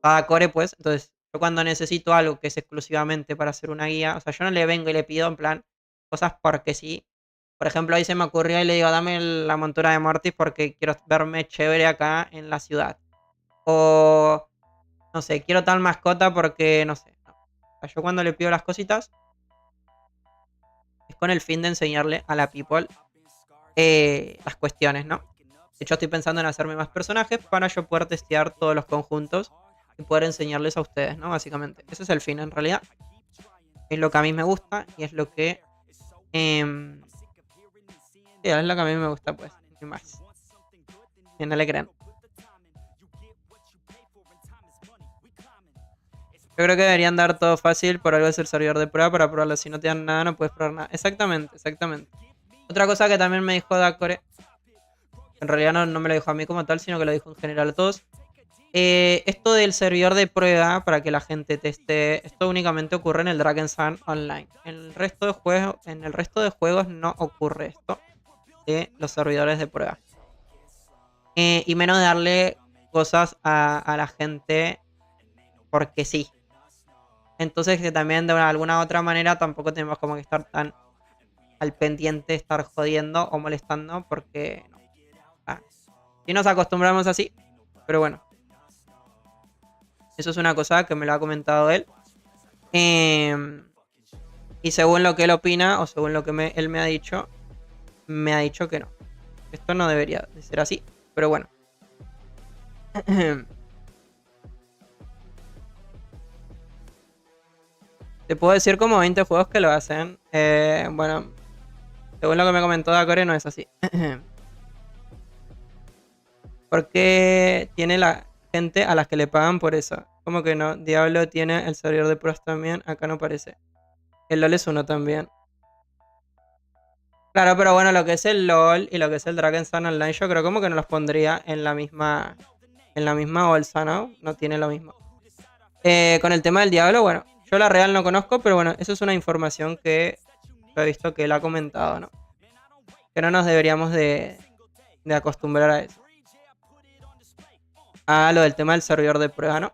cada core, pues. Entonces, yo cuando necesito algo que es exclusivamente para hacer una guía, o sea, yo no le vengo y le pido en plan cosas porque sí. Por ejemplo, ahí se me ocurrió y le digo, dame la montura de Mortis porque quiero verme chévere acá en la ciudad. O, no sé, quiero tal mascota porque, no sé. No. O sea, yo cuando le pido las cositas es con el fin de enseñarle a la people las cuestiones, ¿no? De hecho, estoy pensando en hacerme más personajes para yo poder testear todos los conjuntos y poder enseñarles a ustedes, ¿no? Básicamente. Ese es el fin, en realidad. Es lo que a mí me gusta y es lo que... sí, es lo que a mí me gusta, pues. Y más. Y no le crean. Yo creo que deberían dar todo fácil, por algo es el servidor de prueba para probarlo. Si no te dan nada, no puedes probar nada. Exactamente, exactamente. Otra cosa que también me dijo Dacore, en realidad no me lo dijo a mí como tal, sino que lo dijo en general a todos, Esto del servidor de prueba para que la gente teste, esto únicamente ocurre en el Dragon Sun Online. En el resto de juegos no ocurre esto de los servidores de prueba. Y menos darle cosas a la gente porque sí. Entonces que también de alguna otra manera tampoco tenemos como que estar tan al pendiente, estar jodiendo o molestando porque no. Si nos acostumbramos así, pero bueno. Eso es una cosa que me lo ha comentado él. Y según lo que él opina, o según lo que él me ha dicho que no. Esto no debería de ser así, pero bueno. Te puedo decir como 20 juegos que lo hacen. Bueno, según lo que me comentó Dacore, no es así. Porque tiene la gente a las que le pagan por eso. Como que no, Diablo tiene el servidor de pros también, acá no parece. El LOL es uno también. Claro, pero bueno, lo que es el LOL y lo que es el Dragon Sun Online, yo creo como que no los pondría en la misma bolsa, ¿no? No tiene lo mismo. Con el tema del Diablo, bueno, yo la real no conozco, pero bueno, eso es una información que yo he visto que él ha comentado, ¿no? Que no nos deberíamos de acostumbrar a eso. Ah, lo del tema del servidor de prueba, ¿no?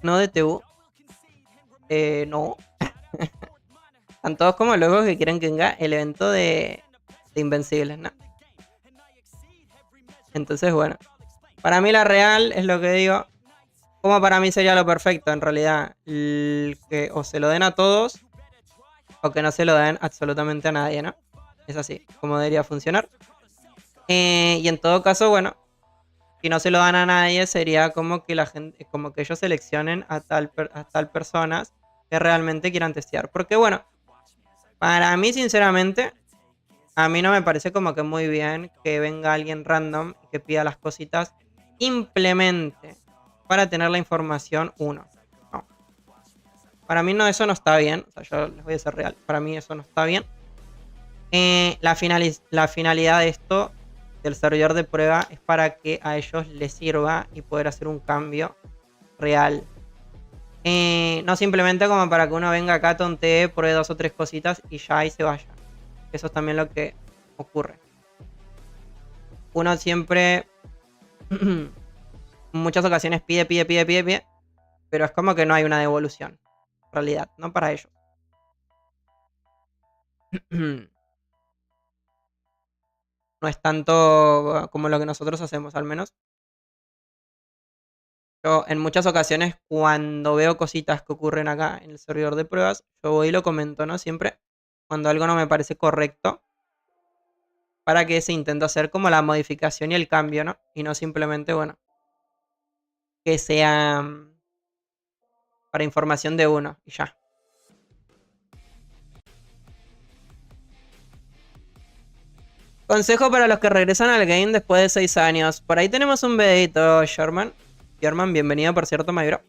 No de TU. No. Están todos como locos que quieren que venga el evento de Invencibles, ¿no? Entonces, bueno. Para mí la real es lo que digo. Como para mí sería lo perfecto, en realidad. Que o se lo den a todos o que no se lo den absolutamente a nadie, ¿no? Es así, como debería funcionar. Y en todo caso, bueno, si no se lo dan a nadie, sería como que la gente, como que ellos seleccionen a tal personas que realmente quieran testear. Porque bueno, para mí, sinceramente, a mí no me parece como que muy bien que venga alguien random y que pida las cositas simplemente para tener la información uno. No. Para mí no, eso no está bien. O sea, yo les voy a ser real. Para mí eso no está bien. La finalidad de esto, del servidor de prueba, es para que a ellos les sirva y poder hacer un cambio real. No simplemente como para que uno venga acá, tontee, pruebe 2 o 3 cositas y ya y se vaya. Eso es también lo que ocurre. Uno siempre, en muchas ocasiones pide, pero es como que no hay una devolución. En realidad, no para ellos. No es tanto como lo que nosotros hacemos, al menos. Yo en muchas ocasiones cuando veo cositas que ocurren acá en el servidor de pruebas, yo voy y lo comento, ¿no? Siempre cuando algo no me parece correcto, para que se intente hacer como la modificación y el cambio, ¿no? Y no simplemente, bueno, que sea para información de uno y ya. Consejo para los que regresan al game después de 6 años. Por ahí tenemos un videito, Sherman. Sherman, bienvenido, por cierto, Mayro.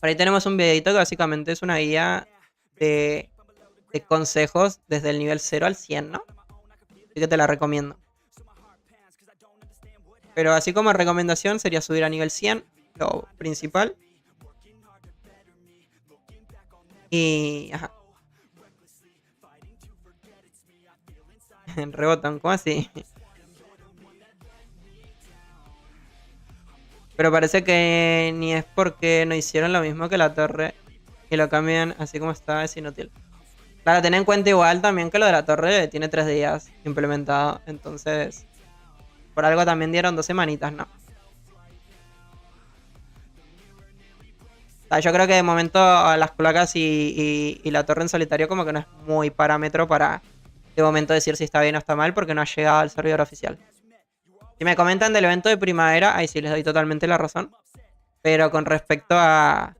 Por ahí tenemos un videito que básicamente es una guía de consejos desde el nivel 0 al 100, ¿no? Así que te la recomiendo. Pero así como recomendación sería subir a nivel 100, lo principal. Y... ajá. Rebotan, ¿cómo así? Pero parece que ni es porque no hicieron lo mismo que la torre y lo cambian así como está, es inútil. Claro, ten en cuenta igual también que lo de la torre tiene 3 días implementado. Entonces, por algo también dieron 2 semanitas, ¿no? O sea, yo creo que de momento las placas y la torre en solitario como que no es muy parámetro para de momento decir si está bien o está mal porque no ha llegado al servidor oficial. Si me comentan del evento de primavera, ahí sí les doy totalmente la razón. Pero con respecto a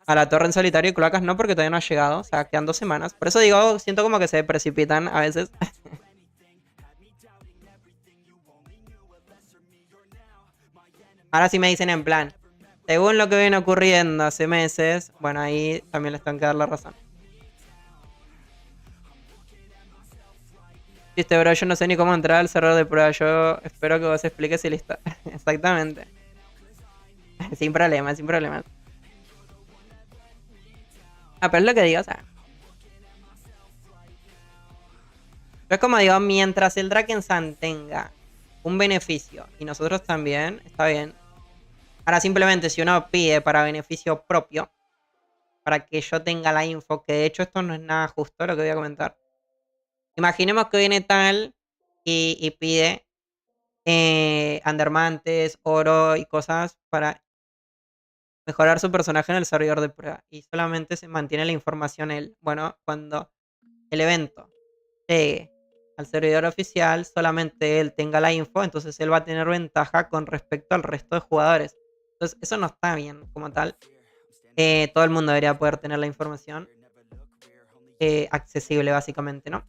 la torre en solitario y cloacas no, porque todavía no ha llegado. O sea, quedan 2 semanas. Por eso digo, siento como que se precipitan a veces. Ahora sí me dicen en plan, según lo que viene ocurriendo hace meses, bueno, ahí también les tengo que dar la razón. Viste, bro, yo no sé ni cómo entrar al servidor de prueba. Yo espero que vos expliques y listo. Exactamente. Sin problema, sin problema. Ah, pero es lo que digo, o sea. Pero es como digo, mientras el Drakensand tenga un beneficio y nosotros también, está bien. Ahora simplemente si uno pide para beneficio propio, para que yo tenga la info, que de hecho esto no es nada justo lo que voy a comentar. Imaginemos que viene tal y pide Andermantes, oro y cosas para mejorar su personaje en el servidor de prueba. Y solamente se mantiene la información él. Bueno, cuando el evento llegue al servidor oficial, solamente él tenga la info, entonces él va a tener ventaja con respecto al resto de jugadores. Entonces eso no está bien como tal. Todo el mundo debería poder tener la información accesible básicamente, ¿no?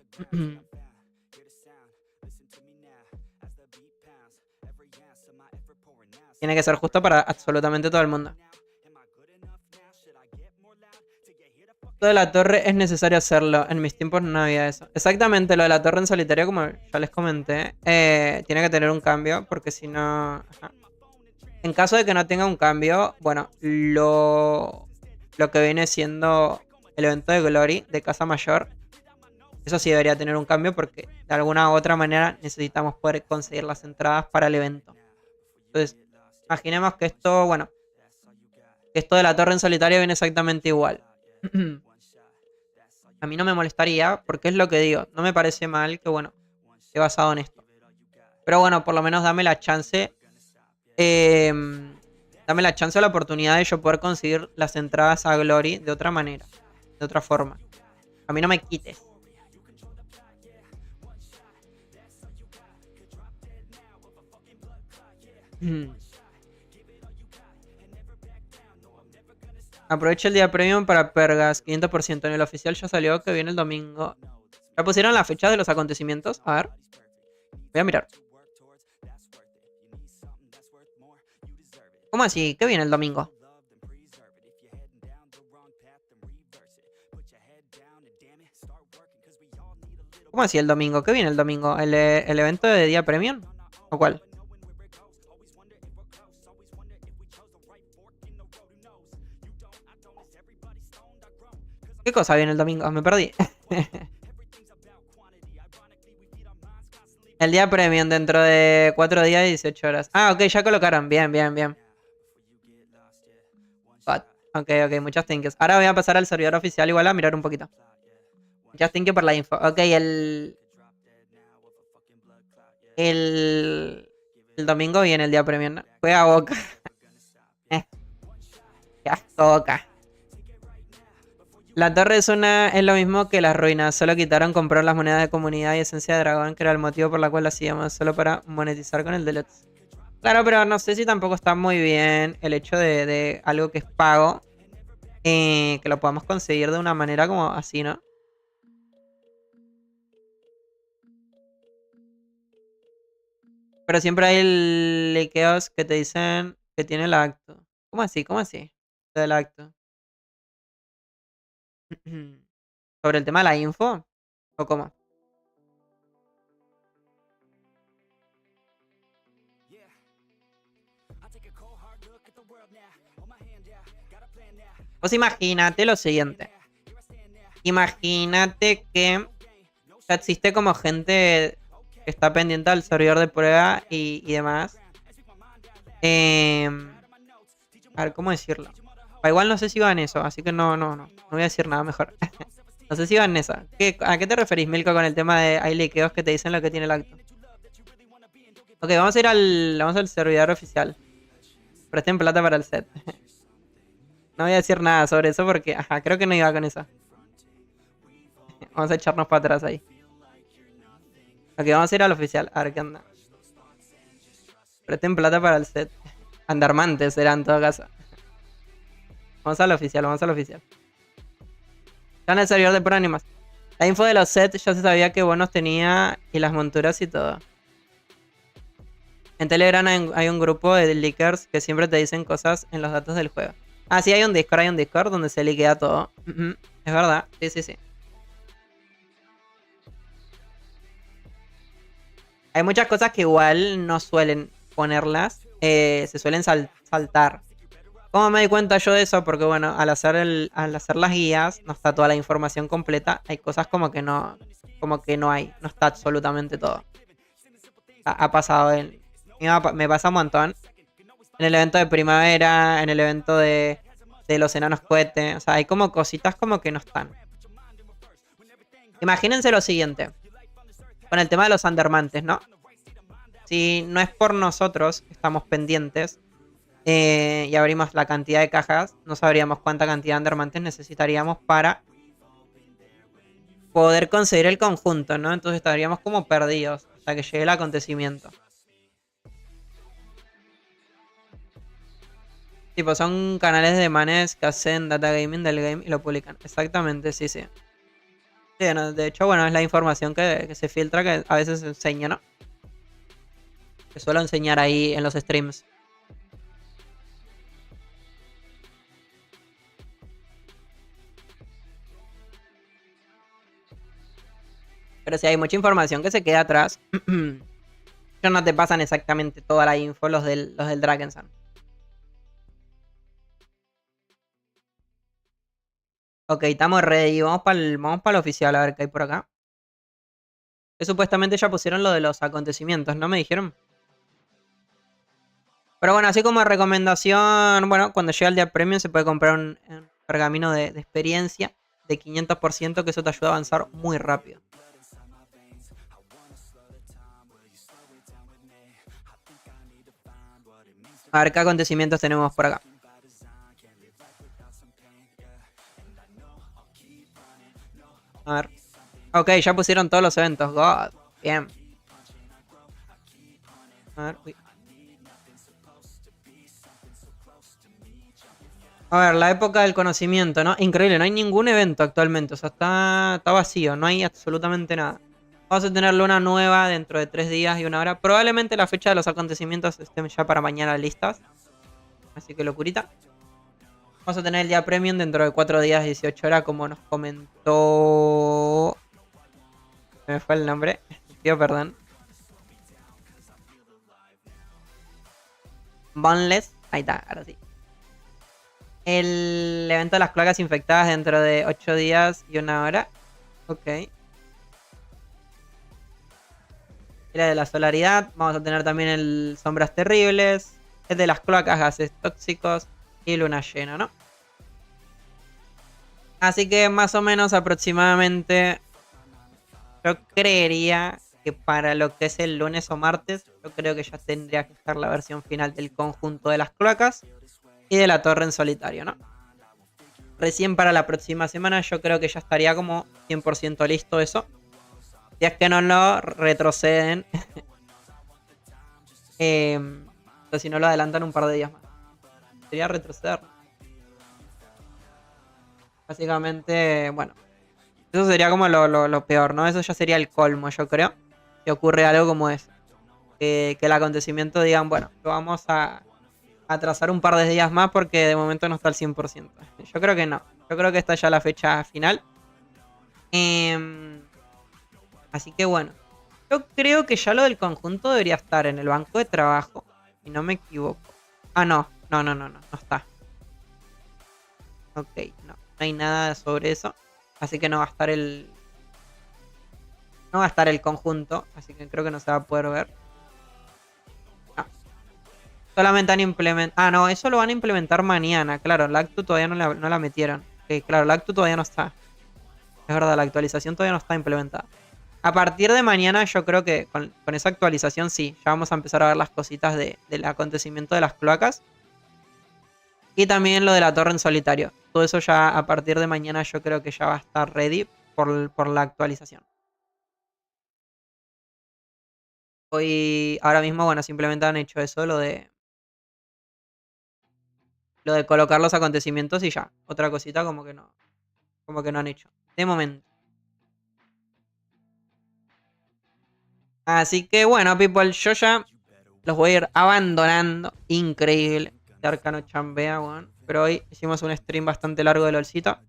Tiene que ser justo para absolutamente todo el mundo. Lo de la torre es necesario hacerlo. En mis tiempos no había eso. Exactamente, lo de la torre en solitario, como ya les comenté, tiene que tener un cambio, porque si no... Ajá. En caso de que no tenga un cambio, bueno, lo que viene siendo el evento de Glory de Casa Mayor, eso sí debería tener un cambio, porque de alguna u otra manera necesitamos poder conseguir las entradas para el evento. Entonces, imaginemos que esto, bueno, que esto de la torre en solitario viene exactamente igual. A mí no me molestaría, porque es lo que digo. No me parece mal que, bueno, esté basado en esto. Pero bueno, por lo menos dame la chance. Dame la chance o la oportunidad de yo poder conseguir las entradas a Glory de otra manera. De otra forma. A mí no me quites. Aprovecha el día premium para Pergas, 500%. En el oficial ya salió que viene el domingo. ¿Ya pusieron la fecha de los acontecimientos? A ver. Voy a mirar. ¿Cómo así? ¿Qué viene el domingo? ¿Cómo así el domingo? ¿Qué viene el domingo? ¿El evento de día premium? ¿O cuál? ¿Qué cosa viene el domingo? Me perdí. El día premium dentro de 4 días y 18 horas. Ah, ok, ya colocaron. Bien, bien, bien. Ok, ok, muchas thank yous. Ahora voy a pasar al servidor oficial igual a mirar un poquito. Muchas thank you por la info. Ok, el domingo viene el día premium, ¿no? Juega Boca. Qué asco, Boca. La torre es lo mismo que las ruinas, solo quitaron comprar las monedas de comunidad y esencia de dragón, que era el motivo por la cual lo hacíamos, solo para monetizar con el Deluxe. Claro, pero no sé si tampoco está muy bien el hecho de algo que es pago, que lo podamos conseguir de una manera como así, ¿no? Pero siempre hay liqueos que te dicen que tiene el acto. ¿Cómo así? ¿Cómo así? Lo del acto. ¿Sobre el tema de la info? ¿O cómo? Pues imagínate lo siguiente. Imagínate que ya existe como gente que está pendiente al servidor de prueba y demás. A ver, ¿cómo decirlo? Igual no sé si va en eso, así que no voy a decir nada mejor. No sé si va en eso. ¿A qué te referís, Milko, con el tema de hay liqueos que te dicen lo que tiene el acto? Ok, vamos al servidor oficial. Presten plata para el set. No voy a decir nada sobre eso porque, ajá, creo que no iba con eso. Vamos a echarnos para atrás ahí. Ok, vamos a ir al oficial. A ver qué onda. Presten plata para el set. Andarmantes será en todo caso. Vamos al oficial, vamos al oficial. Ya en el servidor de Pro Animas. La info de los sets ya se sabía qué bonos tenía y las monturas y todo. En Telegram hay un grupo de leakers que siempre te dicen cosas en los datos del juego. Ah, sí, hay un Discord donde se liquea todo. Es verdad, sí. Hay muchas cosas que igual no suelen ponerlas. Se suelen saltar. ¿Cómo me di cuenta yo de eso? Porque bueno, al hacer las guías, no está toda la información completa. Hay cosas como que no hay. No está absolutamente todo. Ha pasado me pasa un montón. En el evento de primavera, en el evento de los enanos cohete. O sea, hay como cositas como que no están. Imagínense lo siguiente. Con el tema de los undermantes, ¿no? Si no es por nosotros que estamos pendientes y abrimos la cantidad de cajas, no sabríamos cuánta cantidad de undermantes necesitaríamos para poder conseguir el conjunto, ¿no? Entonces estaríamos como perdidos hasta que llegue el acontecimiento. Tipo, son canales de manes que hacen data gaming del game y lo publican. Exactamente, sí, sí. Sí, no, de hecho, bueno, es la información que se filtra que a veces se enseña, ¿no? Que suelo enseñar ahí en los streams. Pero si hay mucha información que se queda atrás, que no te pasan exactamente toda la info los del Drakensand. Ok, estamos ready. Vamos para el oficial a ver qué hay por acá. Que supuestamente ya pusieron lo de los acontecimientos, ¿no me dijeron? Pero bueno, así como recomendación, bueno, cuando llega el día premium se puede comprar un pergamino de experiencia de 500%, que eso te ayuda a avanzar muy rápido. A ver qué acontecimientos tenemos por acá. A ver. Ok, ya pusieron todos los eventos. God. Bien. A ver, uy. A ver, la época del conocimiento, ¿no? Increíble, no hay ningún evento actualmente. O sea, está vacío, no hay absolutamente nada. Vamos a tener luna nueva dentro de 3 días y 1 hora. Probablemente la fecha de los acontecimientos estén ya para mañana listas. Así que locurita. Vamos a tener el día premium dentro de 4 días y 18 horas, como nos comentó. Se me fue el nombre. Pido perdón. Boneless. Ahí está, ahora sí. El evento de las cloacas infectadas dentro de 8 días y 1 hora. Ok. Y la de la solaridad. Vamos a tener también el sombras terribles. El de las cloacas, gases tóxicos. Y luna llena, ¿no? Así que más o menos aproximadamente yo creería que para lo que es el lunes o martes, yo creo que ya tendría que estar la versión final del conjunto de las cloacas y de la torre en solitario, ¿no? Recién para la próxima semana yo creo que ya estaría como 100% listo eso. Si es que no lo retroceden. O si no lo adelantan un par de días más. Sería retroceder. Básicamente, bueno. Eso sería como lo peor, ¿no? Eso ya sería el colmo, yo creo. Si ocurre algo como eso. Que el acontecimiento digan, bueno, lo vamos a atrasar un par de días más porque de momento no está al 100%. Yo creo que no. Yo creo que esta ya es la fecha final. Así que bueno. Yo creo que ya lo del conjunto debería estar en el banco de trabajo. Si no me equivoco. Ah, no. No está. Ok, no hay nada sobre eso. Así que no va a estar el... No va a estar el conjunto. Así que creo que no se va a poder ver. No. Solamente han implementado... Ah, no, eso lo van a implementar mañana. Claro, la Actu todavía no la metieron. Ok, claro, la Actu todavía no está. Es verdad, la actualización todavía no está implementada. A partir de mañana yo creo que con esa actualización sí. Ya vamos a empezar a ver las cositas del acontecimiento de las cloacas. Y también lo de la torre en solitario. Todo eso ya a partir de mañana yo creo que ya va a estar ready por la actualización. Hoy, ahora mismo, bueno, simplemente han hecho eso, lo de colocar los acontecimientos y ya. Otra cosita como que no han hecho. De momento. Así que bueno, people, yo ya los voy a ir abandonando. Increíble. Este Arcano chambea, weón. Pero hoy hicimos un stream bastante largo de LOLcito.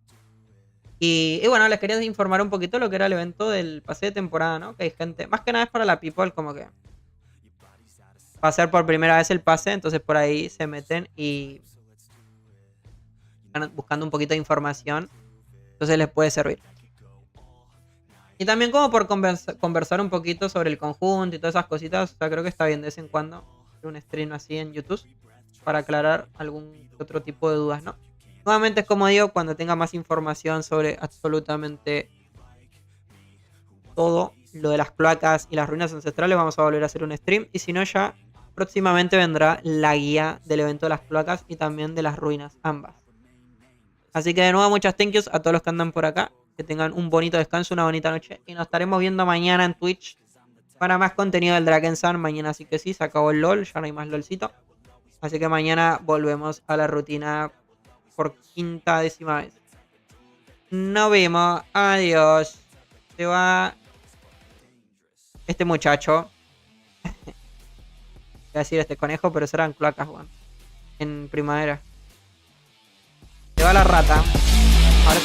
Y bueno, les quería informar un poquito lo que era el evento del pase de temporada, ¿no? Que hay gente, más que nada es para la people, como que va a ser por primera vez el pase, entonces por ahí se meten y están buscando un poquito de información, entonces les puede servir. Y también como por conversar un poquito sobre el conjunto y todas esas cositas, o sea, creo que está bien de vez en cuando hacer un stream así en YouTube para aclarar algún otro tipo de dudas, ¿no? Nuevamente es como digo, cuando tenga más información sobre absolutamente todo lo de las cloacas y las ruinas ancestrales, vamos a volver a hacer un stream. Y si no, ya próximamente vendrá la guía del evento de las cloacas y también de las ruinas, ambas. Así que de nuevo, muchas thank yous a todos los que andan por acá. Que tengan un bonito descanso, una bonita noche. Y nos estaremos viendo mañana en Twitch para más contenido del Drakensang. Mañana sí que sí, se acabó el LOL, ya no hay más LOLcito. Así que mañana volvemos a la rutina por 50ª vez. Nos vemos, adiós. Se va este muchacho. Voy a decir este conejo, pero serán cloacas, weón. En primavera. Se va la rata. Ahora